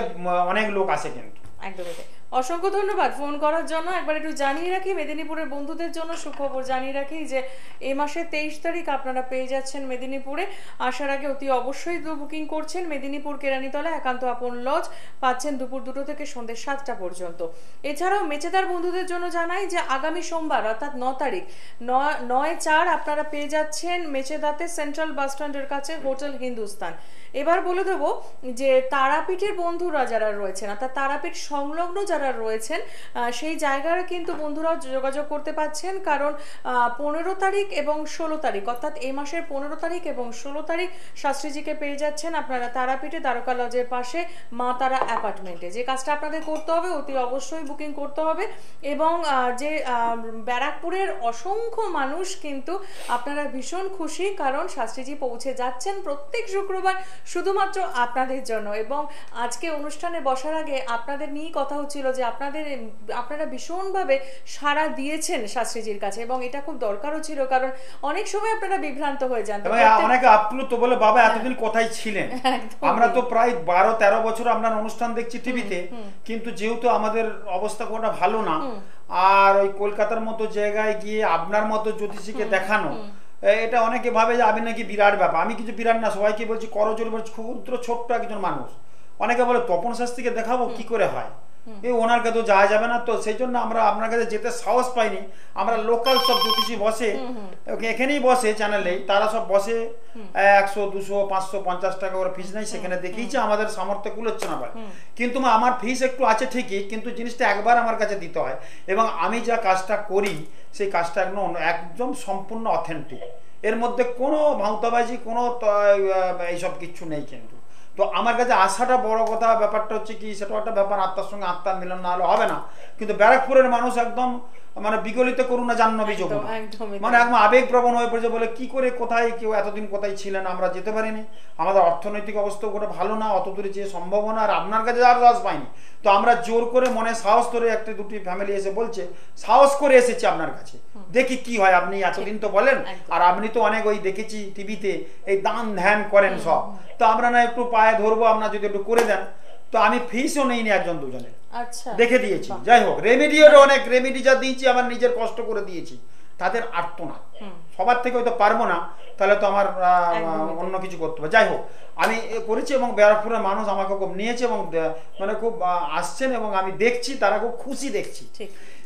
অনেক লোক আসে কিন্তু। একদমই। অসংখ্য ধন্যবাদ ফোন করার জন্য। একবার একটু জানিয়ে রাখি মেদিনীপুরের বন্ধুদের জন্য সুখবর জানিয়ে রাখি যে এই মাসের 23 তারিখ আপনারা পেয়ে যাচ্ছেন মেদিনীপুরে। আসার আগে অতি অবশ্যই বুকিং করছেন। মেদিনীপুর কেরানীতলা একান্ত আপন লজ পাচ্ছেন দুপুর 2টো থেকে সন্ধ্যে 7টা পর্যন্ত। এছাড়াও মেচেদার বন্ধুদের জন্য জানাই যে আগামী সোমবার অর্থাৎ 9 তারিখ 9/4 আপনারা পেয়ে যাচ্ছেন মেচেদাতে সেন্ট্রাল বাস স্ট্যান্ডের কাছে হোটেল হিন্দুস্তান। এবার বলে দেবো যে তারাপীঠের বন্ধুরা যারা রয়েছেন অর্থাৎ তারাপীঠ সংলগ্ন যারা রয়েছেন সেই জায়গায় কিন্তু বন্ধুরাও যোগাযোগ করতে পারছেন, কারণ 15 তারিখ এবং 16 তারিখ অর্থাৎ এই মাসের 15 তারিখ এবং 16 তারিখ শাস্ত্রীজিকে পেয়ে যাচ্ছেন আপনারা তারাপীঠে দ্বারকা লজের পাশে মা তারা অ্যাপার্টমেন্টে। যে কাজটা আপনাদের করতে হবে অতি অবশ্যই বুকিং করতে হবে, এবং যে ব্যারাকপুরের অসংখ্য মানুষ কিন্তু আপনারা ভীষণ খুশি, কারণ শাস্ত্রীজি পৌঁছে যাচ্ছেন প্রত্যেক শুক্রবার শুধুমাত্র আপনাদের জন্য। এবং আজকে অনুষ্ঠানে বসার আগে আপনাদের নিয়েই কথা হচ্ছিল যে আপনারা ভীষণভাবে সাড়া দিয়েছেন শাস্ত্রীজির কাছে, এবং এটা খুব দরকারও ছিল, কারণ অনেক সময় আপনারা বিভ্রান্ত হয়ে যান। এবং অনেকে আপ্লুত বলে বাবা এতদিন কোথায় ছিলেন। আমরা তো প্রায় 12-13 বছর আপনার অনুষ্ঠান দেখছি টিভিতে, কিন্তু যেহেতু আমাদের অবস্থা কোনটা ভালো না, আর ওই কলকাতার মতো জায়গায় গিয়ে আপনার মতো জ্যোতিষীকে দেখানো, এটা অনেকে ভাবে যে আমি নাকি বিরাট ব্যাপার। আমি কিছু বিরাট না, সবাইকে বলছি করজোর, ক্ষুদ্র ছোট্ট একজন মানুষ। অনেকে বলে তপন শাস্ত্রীকে দেখাবো, কি করে হয়, এই ওনারকে তো যাওয়া যাবে না। তো সেই জন্য আমরা আপনার কাছে যেতে সাহস পাইনি। আমরা লোকাল সব জ্যোতিষী বসে এখানেই বসে চ্যানেলেই, তারা সব বসে 100, 200, 500, 50 টাকা করে ফিস নেই, সেখানে দেখিয়েছে আমাদের সামর্থ্য কুলোচ্ছে না বলে। কিন্তু আমার ফিস একটু আছে ঠিকই, কিন্তু জিনিসটা একবার আমার কাছে দিতে হয়, এবং আমি যা কাজটা করি সেই কাজটা একদম সম্পূর্ণ অথেন্টিক। এর মধ্যে কোনো ভাউতাবাজি, কোনো এইসব কিছু নেই। কিন্তু তো আমার কাছে আসাটা বড় কথা। ব্যাপারটা হচ্ছে কি, সেটা একটা ব্যাপার, আত্মার সঙ্গে আত্মার মিলন না হলে হবে না। কিন্তু ব্যারাকপুরের মানুষ একদম মানে বিগলিত করুণা জাহ্নবী যমুনা, মানে একদম আবেগপ্রবণ হয়ে পড়েছে, বলে কি করে কোথায় কেউ এতদিন কোথায় ছিলেন, আমরা যেতে পারিনি, আমাদের অর্থনৈতিক অবস্থা কোনো ভালো না, অত দূরে যে সম্ভাবনা, আর আপনার কাছে যাওয়ার সাহস পাইনি। তো আমরা জোর করে মনে সাহস ধরে, একটা দুটি ফ্যামিলি এসে বলছে, সাহস করে এসেছি আপনার কাছে, দেখি কি হয়। আপনি এতদিন তো বলেন, আর আপনি তো অনেক ওই দেখেছি টিভিতে এই দান ধ্যান করেন সব, তো আমরা না একটু পায়ে ধরবো, আপনার যদি একটু করে দেন। তো আমি ফিসও নেইনি একজন দুজনের, দেখে দিয়েছি। যাই হোক, রেমেডিও অনেক রেমেডি যা দিয়েছি আমার নিজের কষ্ট করে দিয়েছি, তাদের আর্তনাদ। সবার থেকে হয়তো পারবো না, তাহলে তো আমার অন্য কিছু করতে হবে। যাই হোক, আমি করেছি, এবং ব্যারাকপুরের মানুষ আমাকে খুব নিয়েছে, এবং মানে খুব আসছেন, এবং আমি দেখছি তারা খুব খুশি দেখছি,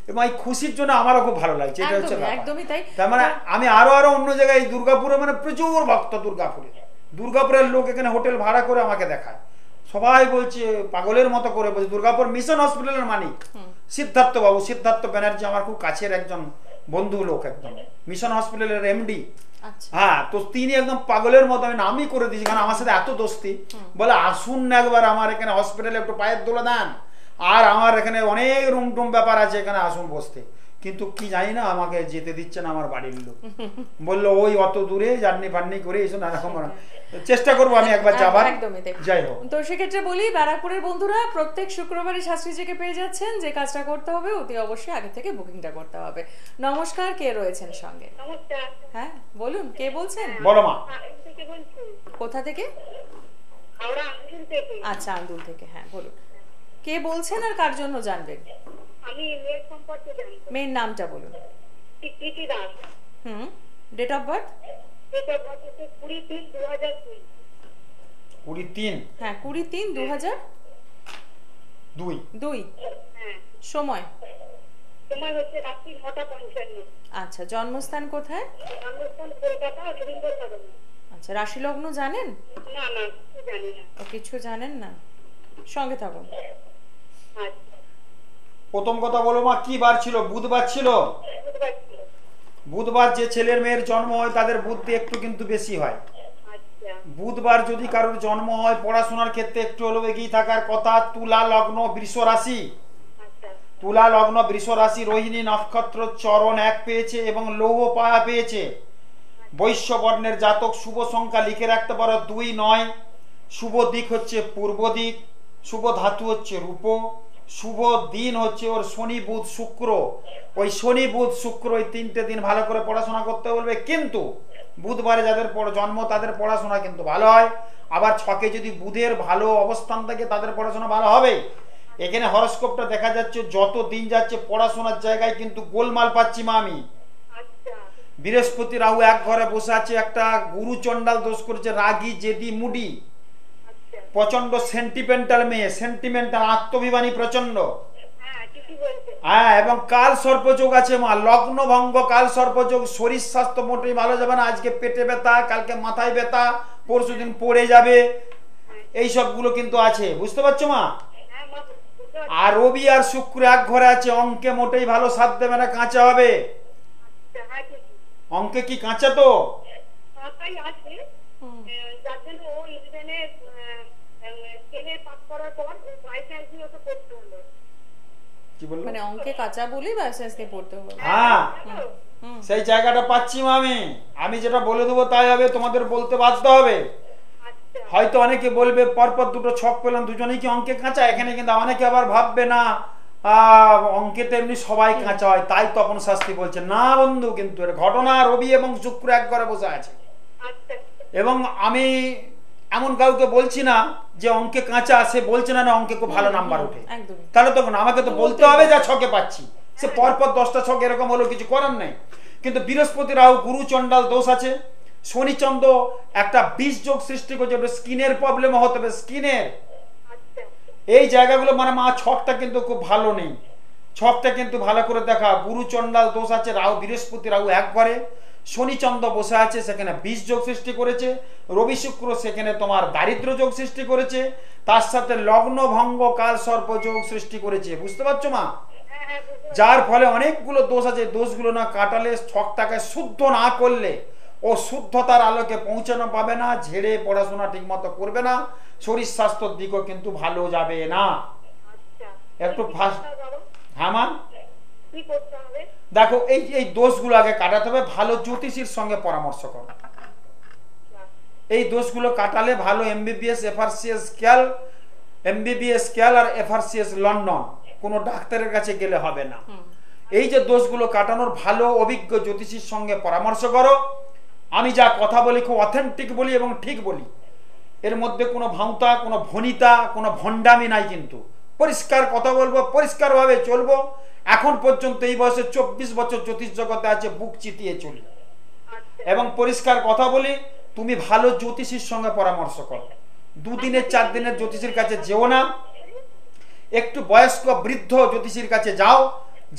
এবং এই খুশির জন্য আমারও খুব ভালো লাগছে। এটা হচ্ছে একদমই তাই। তার মানে আমি আরো অন্য জায়গায়, দুর্গাপুরে মানে প্রচুর ভক্ত, দুর্গাপুরের লোক এখানে হোটেল ভাড়া করে আমাকে দেখায়, সবাই বলছে পাগলের মতো করে বলছে। দুর্গাপুর মিশন হসপিটালের মালিক সিদ্ধার্থ বাবু, সিদ্ধার্থ ব্যানার্জি আমার খুব কাছের একজন বন্ধু লোক, একদম মিশন হসপিটালের এমডি। হ্যাঁ, তো তিনি একদম পাগলের মতো, আমি নামই করে দিয়েছি, কারণ আমার সাথে এত দোস্তি। বলে আসুন না একবার আমার এখানে হসপিটালে, একটু পায়ের দোলা দেন, আর আমার এখানে অনেক রুম টুম ব্যাপার আছে, এখানে আসুন বসতে। কিন্তু কি জানি না, আমাকে যেতে দিচ্ছে না আমার বাড়ির লোক, বললো ওই অত দূরে জার্নি ফার্নি করে এসো না, এরকম। চেষ্টা করবো আমি একবার যাবার। যাই হোক, তো সেক্ষেত্রে বলি, ব্যারাকপুরের বন্ধুরা প্রত্যেক শুক্রবারই শাস্ত্রীজিকে পেয়ে যাচ্ছেন। যে কাজটা করতে হবে, অতি অবশ্যই আগে থেকে বুকিংটা করতে হবে। নমস্কার, কে রয়েছেন সঙ্গে? নমস্কার। হ্যাঁ বলুন, কে বলছেন? বলো মা। কোথা থেকে? হাওড়া আন্দুল থেকে। আচ্ছা, আন্দুল থেকে। হ্যাঁ বলুন, কে বলছেন আর কার জন্য জানবেন? আমি মেয়ের সম্পর্কে জানবো। মেয়ের নামটা বলুন। Preeti Das. Date of birth? Date of birth হচ্ছে 20-3-2002। 23? হ্যাঁ, 20-3-2002। হ্যাঁ। সময়? সময় হচ্ছে রাত্রি 9:55। আচ্ছা, জন্মস্থান কোথায়? জন্মস্থান কলকাতা, রবীন্দ্র সদন। আচ্ছা, রাশি লগ্ন জানেন? না না, কিছু জানি না। কিছু জানেন না, সঙ্গে থাকুন। আচ্ছা, প্রথম কথা বলো মা, কি বার ছিল? বুধবার ছিল। বুধবার ছিল। বুধবার যে ছেলের মেয়ের জন্ম হয় তাদের বুদ্ধি একটু কিন্তু বেশি হয়। আচ্ছা। বুধবার যদি কারোর জন্ম হয়, পড়াশোনার ক্ষেত্রে একটু হলেও এগিয়ে থাকার কথা। তুলা লগ্ন, বৃষ রাশি। আচ্ছা। তুলা লগ্ন, বৃষ রাশি, রোহিণী নক্ষত্র চরণ 1 পেয়েছে এবং লৌহ পায়া পেয়েছে। বৈশ্য বর্ণের জাতক। শুভ সংখ্যা লিখে রাখতে পারো 2, 9। শুভ দিক হচ্ছে পূর্ব দিক। শুভ ধাতু হচ্ছে রূপ। শুভ দিন হচ্ছে ওর শনি বুধ শুক্র। ওই শনি বুধ শুক্র এই 3টে দিন ভালো করে পড়াশোনা করতে বলবে। কিন্তু বুধবারে যাদের জন্ম তাদের পড়াশোনা কিন্তু ভালো হয়। আবার ছকে যদি বুধের ভালো অবস্থান থাকে তাদের পড়াশোনা ভালো হবে। এখানে হরস্কোপটা দেখা যাচ্ছে যত দিন যাচ্ছে পড়াশোনার জায়গায় কিন্তু গোলমাল পাচ্ছি মা আমি। বৃহস্পতি রাহু এক ঘরে বসে আছে, একটা গুরু চন্ডাল দোষ করেছে, রাগী জেদি মুডি, প্রচন্ড সেন্টিমেন্টাল মেয়ে, সেন্টিমেন্টাল, আত্মবিবানী প্রচন্ড। হ্যাঁ, এবং কাল সর্পযোগ আছে মা, লগ্ন ভঙ্গ, কাল সর্পযোগ। শরীর স্বাস্থ্য মোটেই ভালো যাবে না। আজকে পেটে ব্যথা, কালকে মাথায় ব্যথা, পরশুদিন পড়ে যাবে, এই সবগুলো কিন্তু আছে, বুঝতে পারছো মা? আর রবি আর শুক্র এক ঘরে আছে, অঙ্কে মোটেই ভালো সাথ দেবে না, কাঁচা হবে। অঙ্কে কি কাঁচা? তো মানে অঙ্কে কাঁচা বলি লাইসেন্স নিয়ে পড়তে হবে। হ্যাঁ, সেই জায়গাটা পাচ্ছি আমি। আমি যেটা বলে দেবো তাই হবে, তোমাদের বলতে বাধ্য হবে। হয়তো অনেকে বলবে পরপর দুটো ছক পেলাম, দুজনেই কি অঙ্কে কাঁচা? এখানে কিন্তু অনেকে আবার ভাববে না অঙ্কে তো এমনি সবাই কাঁচা হয়, তাই তপন শাস্ত্রী বলছে না বন্ধু, কিন্তু এর ঘটনা রবি এবং শুক্র এক ঘরে বসে আছে। আচ্ছা এবং আমি এমন কাউকে বলছি না যে অঙ্কে কাঁচা, সে বলছে না অঙ্কে খুব ভালো নাম্বার ওঠে, একদমই। তাহলে তখন আমাকে তো বলতে হবে যা ছকে পাচ্ছি, সে পরপর 10টা ছক এরকম হলো, কিছু করার নাই। কিন্তু বৃহস্পতি রাহু গুরু চণ্ডাল দোষ আছে, শনি চন্দ্র একটা বিষ যোগ সৃষ্টি করছে, ওটা স্কিনের প্রবলেম হতে হবে, স্কিনের আচ্ছা এই জায়গাগুলো, মানে মা ছকটা কিন্তু খুব ভালো নেই, ছকটা কিন্তু ভালো করে দেখা। গুরু চণ্ডাল দোষ আছে, রাহু বৃহস্পতি রাহু এক ঘরে, শনি চন্দ্র বসে আছে, সেখানে বিষ যোগ সৃষ্টি করেছে, রবি শুক্র সেখানে তোমার দারিদ্র যোগ সৃষ্টি করেছে, তার সাথে লগ্ন ভঙ্গ কাল সর্প যোগ সৃষ্টি করেছে, বুঝতে পারছো মা? হ্যাঁ হ্যাঁ বুঝতে যার ফলে অনেকগুলো দোষ আছে, দোষগুলো না কাটালে, ছকটাকে শুদ্ধ না করলে ও শুদ্ধতার আলোকে পৌঁছানো পাবে না, ঝেড়ে পড়াশোনা ঠিক মতো করবে না, শরীর স্বাস্থ্যের দিকও কিন্তু ভালো যাবে না। আচ্ছা একটু কি ফাস্ট। করতে হবে? হ্যাঁ মা, কি করতে হবে? দেখো এই এই দোষগুলো আগে কাটাতে হবে, ভালো জ্যোতিষীর সঙ্গে পরামর্শ করো। এই দোষগুলো কাটালে ভালো এমবিবিএস এফআরসিএস ক্যাল, এমবিবিএস ক্যাল আর এফআরসিএস লন্ডন, কোনো ডাক্তারের কাছে গেলে হবে না। এই যে দোষগুলো কাটানোর ভালো অভিজ্ঞ জ্যোতিষীর সঙ্গে পরামর্শ করো। আমি যা কথা বলি খুব অথেন্টিক বলি এবং ঠিক বলি, এর মধ্যে কোনো ভাঁওতা, কোনো ভনিতা, কোনো ভণ্ডামি নাই, কিন্তু পরিষ্কার কথা বলবো, পরিষ্কারভাবে চলবো। এখন পর্যন্ত এই বয়সে 24 বছর জ্যোতিষ জগতে আছে, বুক চিতিয়ে চলি এবং পরিষ্কার কথা বলি। তুমি ভালো জ্যোতিষীর সঙ্গে পরামর্শ করো, 2 দিনের 4 দিনের জ্যোতিষীর কাছে যেও না, একটু বয়স্ক বৃদ্ধ জ্যোতিষীর কাছে যাও,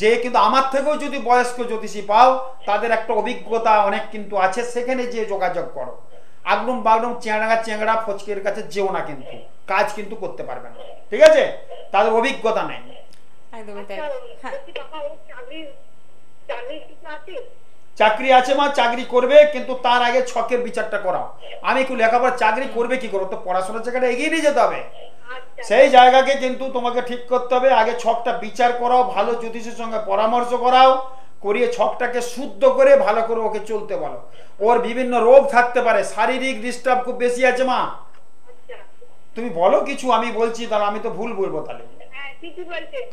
যে কিন্তু আমার থেকেও যদি বয়স্ক জ্যোতিষী পাও, তাদের একটা অভিজ্ঞতা অনেক কিন্তু আছে, সেখানে যে যোগাযোগ করো। আগলুম বাগলুম চেংড়া ফচকের কাছে যেও না, কিন্তু কাজ কিন্তু করতে পারবে না, ঠিক আছে? তাদের অভিজ্ঞতা নেই। একদমই তাই। হ্যাঁ, বলছি বাবা, ওর চাকরির কিছু আছে? চাকরি আছে মা, চাকরি করবে, কিন্তু তার আগে ছকের বিচারটা করাও। আমি একটু লেখাপড়া, চাকরি করবে কি করো, তো পড়াশোনার জায়গাটা এগিয়ে নিয়ে যেতে হবে, আচ্ছা সেই জায়গাকে কিন্তু তোমাকে ঠিক করতে হবে। আগে ছকটা বিচার করাও, ভালো জ্যোতিষের সঙ্গে পরামর্শ করাও, করিয়ে ছকটাকে শুদ্ধ করে ভালো করে ওকে চলতে বলো। ওর বিভিন্ন রোগ থাকতে পারে, শারীরিক ডিস্টার্ব খুব বেশি আছে মা। আচ্ছা তুমি বলো কিছু, আমি বলছি, তাহলে আমি তো ভুল বলবো তাহলে। হ্যাঁ ঠিকই বলছেন।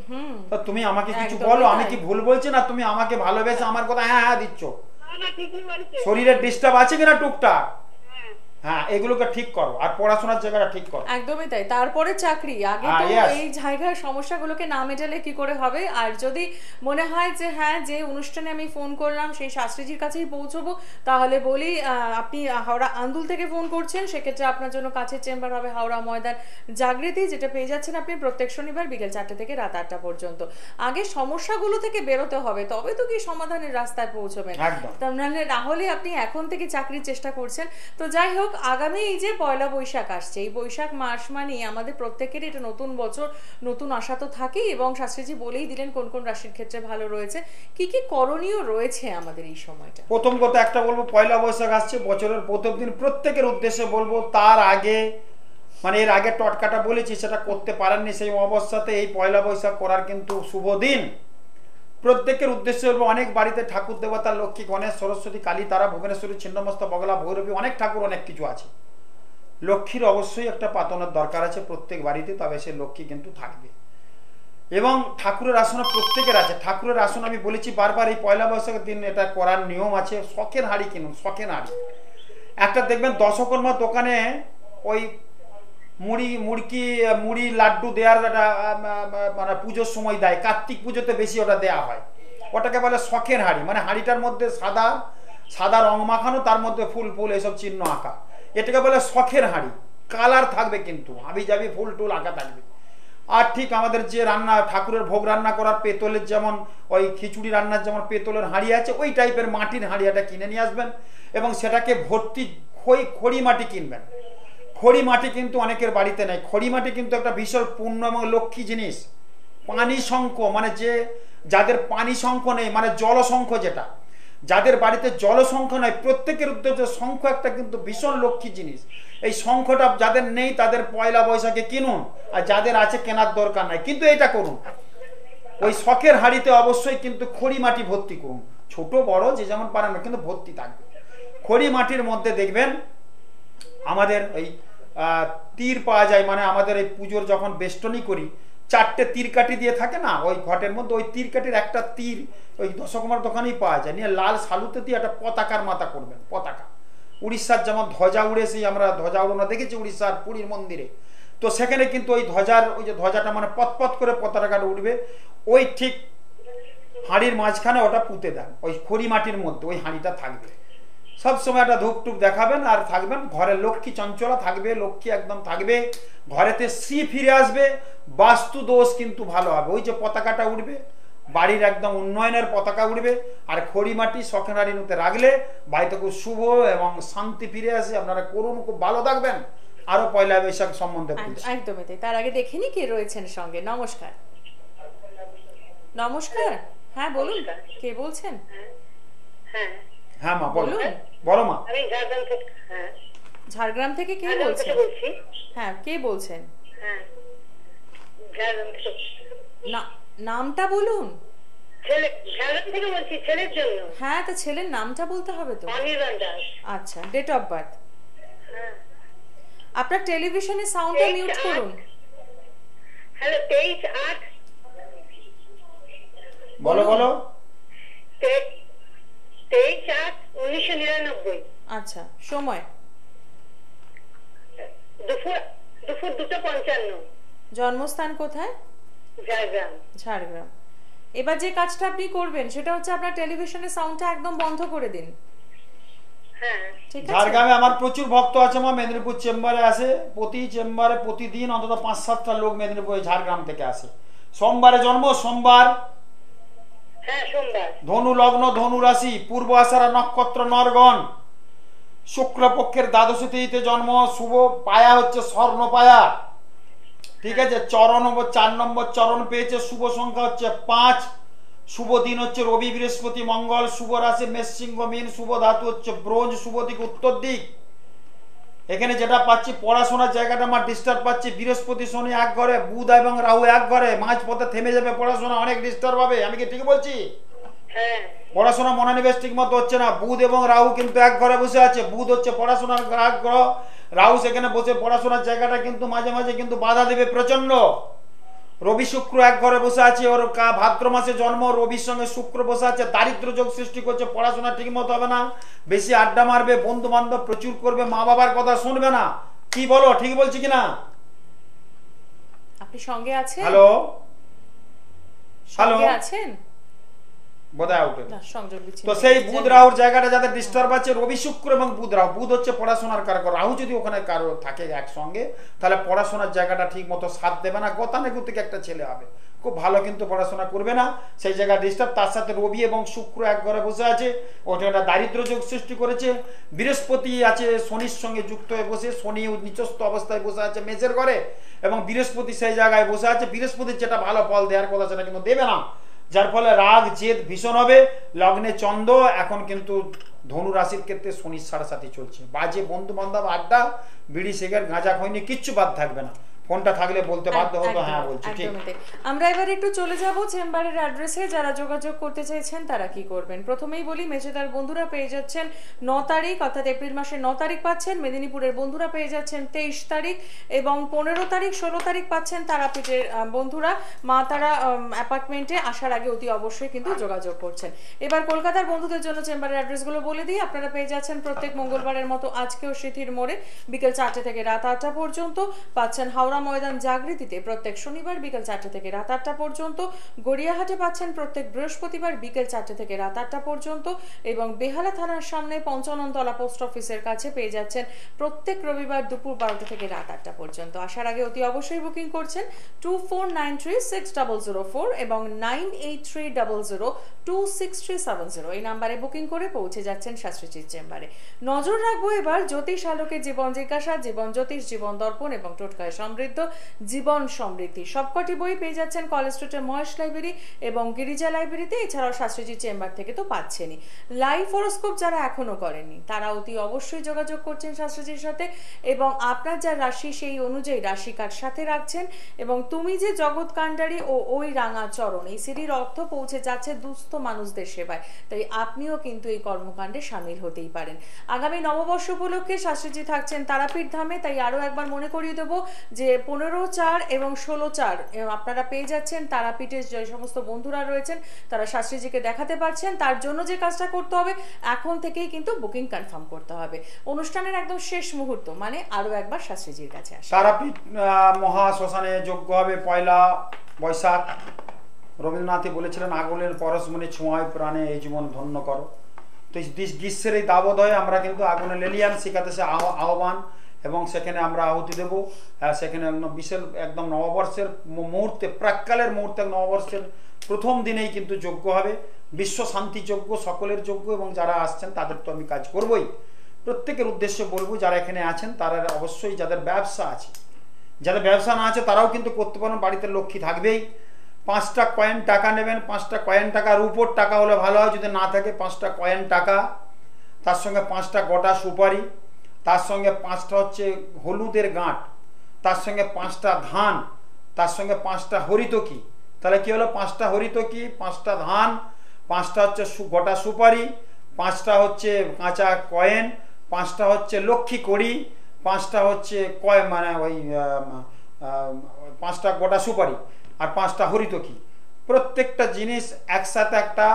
তা তুমি আমাকে কিছু একদমই বলো, আমি তাই। কি ভুল বলছি? না তুমি আমাকে ভালোবেসে আমার কথা হ্যাঁ হ্যাঁ দিচ্ছ। না না ঠিকই বলছেন। শরীরের ডিস্টার্ব আছে কিনা টুকটাক, হ্যাঁ হ্যাঁ এগুলোকে ঠিক করো, আর পড়াশোনার জায়গাটা ঠিক করো। একদমই তাই। তারপরে চাকরি, আগে তো yes. এই জায়গার সমস্যাগুলোকে না মেটালে কি করে হবে? আর যদি মনে হয় যে হ্যাঁ, যে অনুষ্ঠানে আমি ফোন করলাম সেই শাস্ত্রীজির কাছেই পৌঁছবো, তাহলে বলি আপনি হাওড়া আন্দুল থেকে ফোন করছেন, সেক্ষেত্রে আপনার জন্য কাছের চেম্বার হবে হাওড়া ময়দান জাগৃতি, যেটা পেয়ে যাচ্ছেন আপনি প্রত্যেক শনিবার বিকেল 4টে থেকে রাত 8টা পর্যন্ত। আগে সমস্যাগুলো থেকে বেরোতে হবে, তবে তো কি সমাধানের রাস্তায় পৌঁছবেন। একদম। না হলে আপনি এখন থেকে চাকরির চেষ্টা করছেন। তো যাই হোক, আগামী এই যে পয়লা বৈশাখ আসছে, এই বৈশাখ মাস মানে আমাদের প্রত্যেকেরই এটা নতুন বছর, নতুন আশা তো থাকেই, এবং শাস্ত্রীজি বলেই দিলেন কোন কোন রাশির ক্ষেত্রে ভালো রয়েছে, কি কি করণীয় রয়েছে আমাদের এই সময়টা। প্রথম কথা একটা বলবো, পয়লা বৈশাখ আসছে, বছরের প্রথম দিন, প্রত্যেকের উদ্দেশ্যে বলবো, তার আগে মানে এর আগে টটকাটা বলেছি সেটা করতে পারেননি, সেই অবস্থাতে এই পয়লা বৈশাখ করার কিন্তু শুভ দিন। প্রত্যেকের উদ্দেশ্যে বলবো, অনেক বাড়িতে ঠাকুর দেবতা লক্ষ্মী গণেশ সরস্বতী কালী তারা ভুবনেশ্বরী ছিন্নমস্তা বগলা ভৈরবী অনেক ঠাকুর অনেক কিছু আছে। লক্ষ্মীর অবশ্যই একটা পাতনের দরকার আছে প্রত্যেক বাড়িতে, তবে সে লক্ষ্মী কিন্তু থাকবে। এবং ঠাকুরের আসন প্রত্যেকের আছে, ঠাকুরের আসন আমি বলেছি বারবার, এই পয়লা বৈশাখের দিন এটা করার নিয়ম আছে। শখের হাঁড়ি কিনুন, শখের হাঁড়ি একটা দেখবেন দশকর্মা দোকানে ওই মুড়ি লাড্ডু দেওয়ার একটা মানে পুজোর সময় দেয়, কার্তিক পুজোতে বেশি ওটা দেওয়া হয়, ওটাকে বলে শখের হাঁড়ি। মানে হাঁড়িটার মধ্যে সাদা রং মাখানো, তার মধ্যে ফুল ফুল এসব চিহ্ন আঁকা, এটাকে বলে শখের হাঁড়ি। কালার থাকবে কিন্তু হাবি জাবি ফুল টুল আঁকা থাকবে। আর ঠিক আমাদের যে রান্না ঠাকুরের ভোগ রান্না করার পেতলের, যেমন ওই খিচুড়ি রান্নার যেমন পেতলের হাঁড়ি আছে, ওই টাইপের মাটির হাঁড়িটা কিনে নিয়ে আসবেন এবং সেটাকে ভর্তি খড়ি মাটি কিনবেন। খড়ি মাটি কিন্তু অনেকের বাড়িতে নেই। খড়ি মাটি কিন্তু একটা ভীষণ পূর্ণ এবং লক্ষ্মী জিনিস। পানি শঙ্খ মানে যাদের পানি শঙ্খ নেই, মানে জলশঙ্খ, যেটা যাদের বাড়িতে জলশঙ্খ নাই, প্রত্যেকের উদ্দেশ্যে শঙ্খ একটা কিন্তু ভীষণ লক্ষ্মী জিনিস। এই শঙ্খটা যাদের নেই তাদের পয়লা বৈশাখে কিনুন, আর যাদের আছে কেনার দরকার নাই, কিন্তু এটা করুন, ওই শখের হাঁড়িতে অবশ্যই কিন্তু খড়ি মাটি ভর্তি করুন, ছোট বড় যে যেমন পারেন না, কিন্তু ভর্তি থাকবে। খড়ি মাটির মধ্যে দেখবেন আমাদের ওই তীর পাওয়া যায়, মানে আমাদের এই পুজোর যখন বেষ্টনী করি 4টে তীর কাঠি দিয়ে থাকে না ওই ঘটের মধ্যে, ওই তীর কাঠির একটা তীর ওই দশকুমার দোকানেই পাওয়া যায়, নিয়ে লাল সালুতে দিয়ে একটা পতাকার মাথা করবেন। পতাকা উড়িষ্যার যেমন ধ্বজা উড়েছি আমরা, ধ্বজা উড়ানো দেখেছি উড়িষ্যার পুরীর মন্দিরে, তো সেখানে কিন্তু ওই ধ্বজার ওই যে ধ্বজাটা মানে পতপত করে পতাকাটা উঠবে, ওই ঠিক হাঁড়ির মাঝখানে ওটা পুঁতে দেন, ওই খড়ি মাটির মধ্যে ওই হাঁড়িটা থাকবে। সবসময় একটা ধূপ টুপ দেখাবেন আর থাকবেন। ঘরে লক্ষ্মী চঞ্চলা থাকবে, লক্ষ্মী একদম থাকবে, ঘরেতে শ্রী ফিরে আসবে, বাস্তু দোষ কিন্তু ভালো হবে। ওই যে পতাকাটা উঠবে, বাড়ির একদম উন্নয়নের পতাকা উঠবে, আর খড়ি মাটি শখেনারি নুতে রাখলে বাড়িতে খুব শুভ এবং শান্তি ফিরে আসে। আপনারা করুন, খুব ভালো থাকবেন। আরো পয়লা বৈশাখ সম্বন্ধে একদমই তাই। তার আগে দেখে নি কে রয়েছেন সঙ্গে। নমস্কার। নমস্কার, হ্যাঁ বলুন, কে বলছেন? হ্যাঁ হ্যাঁ মা বলো, বলো মা। আমি ঝাড়গ্রাম থেকে। হ্যাঁ ঝাড়গ্রাম থেকে কে বলছেন? বলছি। হ্যাঁ, কে বলছেন? হ্যাঁ ঝাড়গ্রাম থেকে। না, নামটা বলুন। ঝাড়গ্রাম থেকে বলছি, ছেলের জন্য। হ্যাঁ, তো ছেলের নামটা বলতে হবে তো। অনির্বাণ দাস। আচ্ছা, ডেট অফ বার্থ। হ্যাঁ আপনার টেলিভিশনের সাউন্ডটা মিউট করুন। হ্যালো 23/8। বলো বলো। 23/8/1999। আচ্ছা, সময়? দুপুর 2:55। জন্মস্থান কোথায়? ঝাড়গ্রাম। ঝাড়গ্রাম। এবার যে কাজটা আপনি করবেন সেটা হচ্ছে আপনার টেলিভিশনের সাউন্ডটা একদম বন্ধ করে দিন। হ্যাঁ ঠিক আছে? ঝাড়গ্রামে আমার প্রচুর ভক্ত আছে মা, মেদিনীপুর চেম্বারে আসে, প্রতি চেম্বারে প্রতিদিন অন্তত 5-7টা লোক মেদিনীপুর ঝাড়গ্রাম থেকে আসে। সোমবারে জন্ম, সোমবার, হ্যাঁ সোমবার। ধনু লগ্ন, ধনু রাশি, পূর্ব আষাঢ়া নক্ষত্র, নরগণ, শুক্লপক্ষের দ্বাদশী তিথিতে জন্ম, শুভ পায়া হচ্ছে স্বর্ণ পায়া। ঠিক আছে, চরণ 4 নম্বর চরণ পেয়েছে, শুভ সংখ্যা হচ্ছে 5, শুভ দিন হচ্ছে রবি বৃহস্পতি মঙ্গল, শুভ রাশি মেষ সিংহ মীন, শুভ ধাতু হচ্ছে ব্রোঞ্জ, শুভ দিক উত্তর দিক। এখানে যেটা পাচ্ছি পড়াশোনার জায়গাটা আমার ডিস্টার্ব পাচ্ছি, বৃহস্পতি শনি এক ঘরে, বুধ এবং রাহু এক ঘরে, মাঝ পথে থেমে যাবে পড়াশোনা, অনেক ডিস্টার্ব হবে। আমি কি ঠিক বলছি? হ্যাঁ পড়াশোনা মনোনিবেশ ঠিক মতো হচ্ছে না। বুধ এবং রাহু কিন্তু এক ঘরে বসে আছে, বুধ হচ্ছে পড়াশোনার গ্রহ, রাহু সেখানে বসে পড়াশোনার জায়গাটা কিন্তু মাঝে মাঝে কিন্তু বাধা দেবে প্রচন্ড। রবি শুক্র এক ঘরে বসে আছে, ওর ভাদ্র মাসে জন্ম, রবির সঙ্গে শুক্র বসে আছে, দারিদ্র যোগ সৃষ্টি করছে, পড়াশোনা ঠিক মতো হবে না, বেশি আড্ডা মারবে, বন্ধু বান্ধব প্রচুর করবে, মা বাবার কথা শুনবে না। কি বলো, ঠিক বলছি কিনা? আপনি সঙ্গে আছেন? হ্যালো সঙ্গে আছেন? বোধহয় আউট। না, সংযোগ বিচ্ছিন্ন। তো সেই বুধ রাহুর জায়গাটা যাদের ডিস্টার্ব আছে, রবি শুক্র এবং বুধ রাহু, বুধ হচ্ছে পড়াশোনার কারক, রাহু যদি ওখানে কারো থাকে একসঙ্গে তাহলে পড়াশোনার জায়গাটা ঠিক মতো সাথ দেবে না, গতানুগতিক একটা ছেলে হবে, খুব ভালো কিন্তু পড়াশোনা করবে না, সেই জায়গায় ডিস্টার্ব। তার সাথে রবি এবং শুক্র এক ঘরে বসে আছে, ওটা একটা দারিদ্র যোগ সৃষ্টি করেছে। বৃহস্পতি আছে শনির সঙ্গে যুক্ত হয়ে বসে, শনি নিচস্থ অবস্থায় বসে আছে মেষের ঘরে, এবং বৃহস্পতি সেই জায়গায় বসে আছে। বৃহস্পতির যেটা ভালো ফল দেওয়ার কথা সেটা কিন্তু দেবে না, যার ফলে রাগ জেদ ভীষণ হবে। লগ্নে চন্দ্র, এখন কিন্তু ধনু রাশির ক্ষেত্রে শনির 7.5 চলছে, বাজে বন্ধু বান্ধব আড্ডা, বিড়ি সিগারেট গাঁজা খৈনি কিচ্ছু বাদ থাকবে না। ফোনটা থাকলে বলতে বাধ্য হতো, হ্যাঁ বলছি ঠিক। আমরা এবার একটু চলে যাব চেম্বারের অ্যাড্রেসে। যারা যোগাযোগ করতে চাইছেন তারা কি করবেন? প্রথমেই বলি, মেচেদার বন্ধুরা পেয়ে যাচ্ছেন 9 তারিখ, অর্থাৎ এপ্রিল মাসের 9 তারিখ পাচ্ছেন। মেদিনীপুরের বন্ধুরা পেয়ে যাচ্ছেন 23 তারিখ, এবং 15 তারিখ 16 তারিখ পাচ্ছেন তারাপীঠের বন্ধুরা। মা তারা অ্যাপার্টমেন্টে আসার আগে অতি অবশ্যই কিন্তু যোগাযোগ করছেন। এবার কলকাতার বন্ধুদের জন্য চেম্বারের অ্যাড্রেসগুলো বলে দিই। আপনারা পেয়ে যাচ্ছেন প্রত্যেক মঙ্গলবারের মতো আজকেও স্মৃতির মোড়ে বিকেল 4টে থেকে রাত 8টা পর্যন্ত, পাচ্ছেন হাওড়া ময়দান জাগৃতিতে প্রত্যেক শনিবার বিকেল 4টে থেকে রাত 8টা পর্যন্ত, গড়িয়াহাটে পাচ্ছেন প্রত্যেক বৃহস্পতিবার বিকেল 4টে থেকে রাত 8টা পর্যন্ত, এবং বেহালা থানার সামনে 55 তলা পোস্ট অফিসের কাছে পেয়ে যাচ্ছেন প্রত্যেক রবিবার দুপুর 12টা থেকে রাত 8টা পর্যন্ত। আসার আগে অতি অবশ্যই বুকিং করছেন 24936004 এবং 9830026370 এই নাম্বারে বুকিং করে পৌঁছে যাচ্ছেন শাস্ত্রীজির চেম্বারে। নজর রাখবো এবার জ্যোতিষ আলোকে জীবন জিজ্ঞাসা, জীবন জ্যোতিষ, জীবন দর্পণ এবং টোটকায় সমৃদ্ধি সমৃদ্ধ, জীবন সমৃদ্ধি সবকটি বই পেয়ে যাচ্ছেন কলেজ স্ট্রিটের মহেশ লাইব্রেরি এবং গিরিজা লাইব্রেরিতে। এছাড়াও শাস্ত্রীজি চেম্বার থেকে তো পাচ্ছেনই। লাইভ হরোস্কোপ যারা এখনো করেননি তারা অতি অবশ্যই যোগাযোগ করছেন শাস্ত্রীজির সাথে, এবং আপনার যা রাশি সেই অনুযায়ী রাশি কার্ড সাথে রাখছেন, এবং তুমি যে জগৎ কাণ্ডারি ও ওই রাঙা চরণ, এই সিঁড়ির অর্থ পৌঁছে যাচ্ছে দুস্থ মানুষদের সেবায়। তাই আপনিও কিন্তু এই কর্মকাণ্ডে সামিল হতেই পারেন। আগামী নববর্ষ উপলক্ষে শাস্ত্রীজি থাকছেন তারাপীঠ ধামে। তাই আরো একবার মনে করিয়ে দেবো যে 15/4 এবং 16/4 আপনারা পেয়ে যাচ্ছেন তারাপীঠের যে সমস্ত বন্ধুরা রয়েছেন তারা শাস্ত্রীজিকে দেখাতে পারছেন। তার জন্য যে কাজটা করতে হবে, এখন থেকেই কিন্তু বুকিং কনফার্ম করতে হবে। অনুষ্ঠানের একদম শেষ মুহূর্ত মানে আরো একবার শাস্ত্রীজির কাছে আসে। তারাপীঠ মহা শ্মশানে যজ্ঞ হবে 1 বৈশাখ। রবীন্দ্রনাথই বলেছিলেন, আগুনের পরশমণি ছোঁয়ায় প্রাণে এই জীবন ধন্য করো। তো গ্রীষ্মের এই দাবদাহে আমরা কিন্তু আগুনে লেলিয়ান শিখাতে সে আহ্বান, এবং সেখানে আমরা আহুতি দেব। সেখানে একদম বিশাল একদম নববর্ষের মুহূর্তে, প্রাককালের মুহূর্তে, নববর্ষের প্রথম দিনেই কিন্তু যজ্ঞ হবে, বিশ্ব শান্তি যজ্ঞ, সকলের যজ্ঞ। এবং যারা আসছেন তাদের তো আমি কাজ করবই। প্রত্যেকের উদ্দেশ্যে বলবো, যারা এখানে আছেন তারা অবশ্যই, যাদের ব্যবসা আছে, যাদের ব্যবসা না আছে তারাও কিন্তু করতে পারেন। বাড়িতে লক্ষ্মী থাকবেই। 5টা কয়েন টাকা নেবেন। 5টা কয়েন টাকার উপর টাকা হলে ভালো হয়, যদি না থাকে 5টা কয়েন টাকা, তার সঙ্গে 5টা গোটা সুপারি, তার সঙ্গে 5টা হচ্ছে হলুদের গাঁট, তার সঙ্গে 5টা ধান, তার সঙ্গে 5টা হরিতকি। তাহলে কি হলো? 5টা হরিতকি, 5টা ধান, 5টা হচ্ছে গোটা সুপারি, 5টা হচ্ছে কাঁচা কয়েন, 5টা হচ্ছে লক্ষ্মী কড়ি, 5টা হচ্ছে মানে ওই 5টা গোটা সুপারি, আর 5টা হরিতকি। প্রত্যেকটা জিনিস একসাথে একটা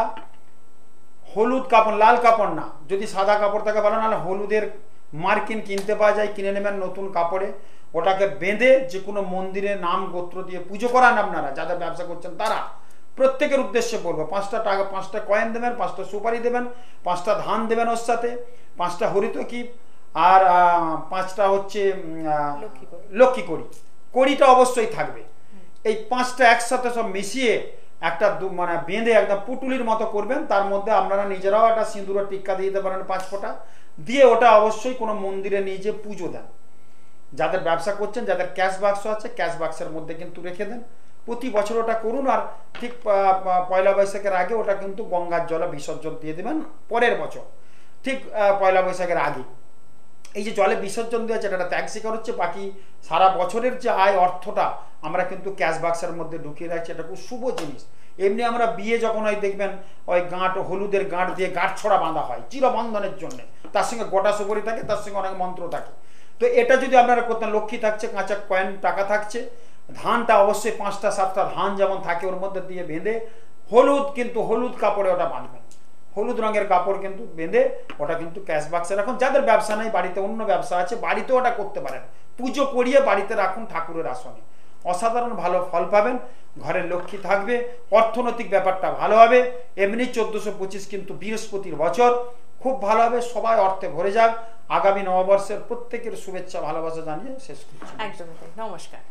হলুদ কাপড়, লাল কাপড় না, যদি সাদা কাপড় থাকে ভালো, নাহলে হলুদের মার্কিন কিনতে পাওয়া যায়, কিনে নেবেন নতুন কাপড়ে। ওটাকে বেঁধে যে কোনো মন্দিরে নাম গোত্র দিয়ে পুজো করান। আপনারা যাদের ব্যবসা করছেন তারা প্রত্যেকের উদ্দেশ্যে বলবো, 5টা টাকা, 5টা কয়েন দেবেন, 5টা সুপারি দেবেন, 5টা ধান দেবেন ওর সাথে, 5টা হরিতকি, আর 5টা হচ্ছে লক্ষ্মী কড়ি। কড়িটা অবশ্যই থাকবে। এই 5টা একসাথে সব মিশিয়ে একটা মানে বেঁধে একদম পুটুলির মতো করবেন। তার মধ্যে আপনারা নিজেরাও একটা সিঁদুরের টিক্কা দিয়ে দিতে পারেন 5 ফোঁটা দিয়ে। ওটা অবশ্যই কোনো মন্দিরে নিয়ে যেয়ে পুজো দেন। যাদের ব্যবসা করছেন, যাদের ক্যাশ বাক্স আছে, ক্যাশ বাক্সের মধ্যে কিন্তু রেখে দেন। প্রতি বছর ওটা করুন। আর ঠিক 1 বৈশাখের আগে ওটা কিন্তু গঙ্গার জলে বিসর্জন দিয়ে দেবেন। পরের বছর ঠিক 1 বৈশাখের আগে এই যে জলে বিসর্জন দেওয়া আছে, এটা ত্যাগ স্বীকার হচ্ছে। বাকি সারা বছরের যে আয়, অর্থটা আমরা কিন্তু ক্যাশ বাক্সের মধ্যে ঢুকিয়ে রাখছি। এটা খুব শুভ জিনিস। এমনি আমরা বিয়ে যখন হয় দেখবেন, ওই গাঁট, হলুদের গাঁট দিয়ে গাঁট ছড়া বাঁধা হয় চিরবন্ধনের জন্য। তার সঙ্গে গোটা সুপারি থাকে, তার সঙ্গে অনেক মন্ত্র থাকে। তো এটা যদি আপনারা করতেন, লক্ষ্মী থাকছে, কাঁচা কয়েন টাকা থাকছে, ধানটা অবশ্যই 5টা 7টা ধান যেমন থাকে ওর মধ্যে দিয়ে বেঁধে, হলুদ কিন্তু হলুদ কাপড়ে ওটা বাঁধবেন। হলুদ রঙের কাপড় কিন্তু বেঁধে ওটা কিন্তু ক্যাশ বাক্সে রাখুন। যাদের ব্যবসা নেই, বাড়িতে অন্য ব্যবসা আছে, বাড়িতেও ওটা করতে পারেন। পুজো করিয়ে বাড়িতে রাখুন ঠাকুরের আসনে। অসাধারণ ভালো ফল পাবেন। ঘরে লক্ষ্মী থাকবে, অর্থনৈতিক ব্যাপারটা ভালো হবে। এমনি 1425 কিন্তু বৃহস্পতির বছর, খুব ভালো হবে। সবাই অর্থে ভরে যাক। আগামী নববর্ষের প্রত্যেকের শুভেচ্ছা ভালোবাসা জানিয়ে শেষ করছি। একদমই তাই। নমস্কার।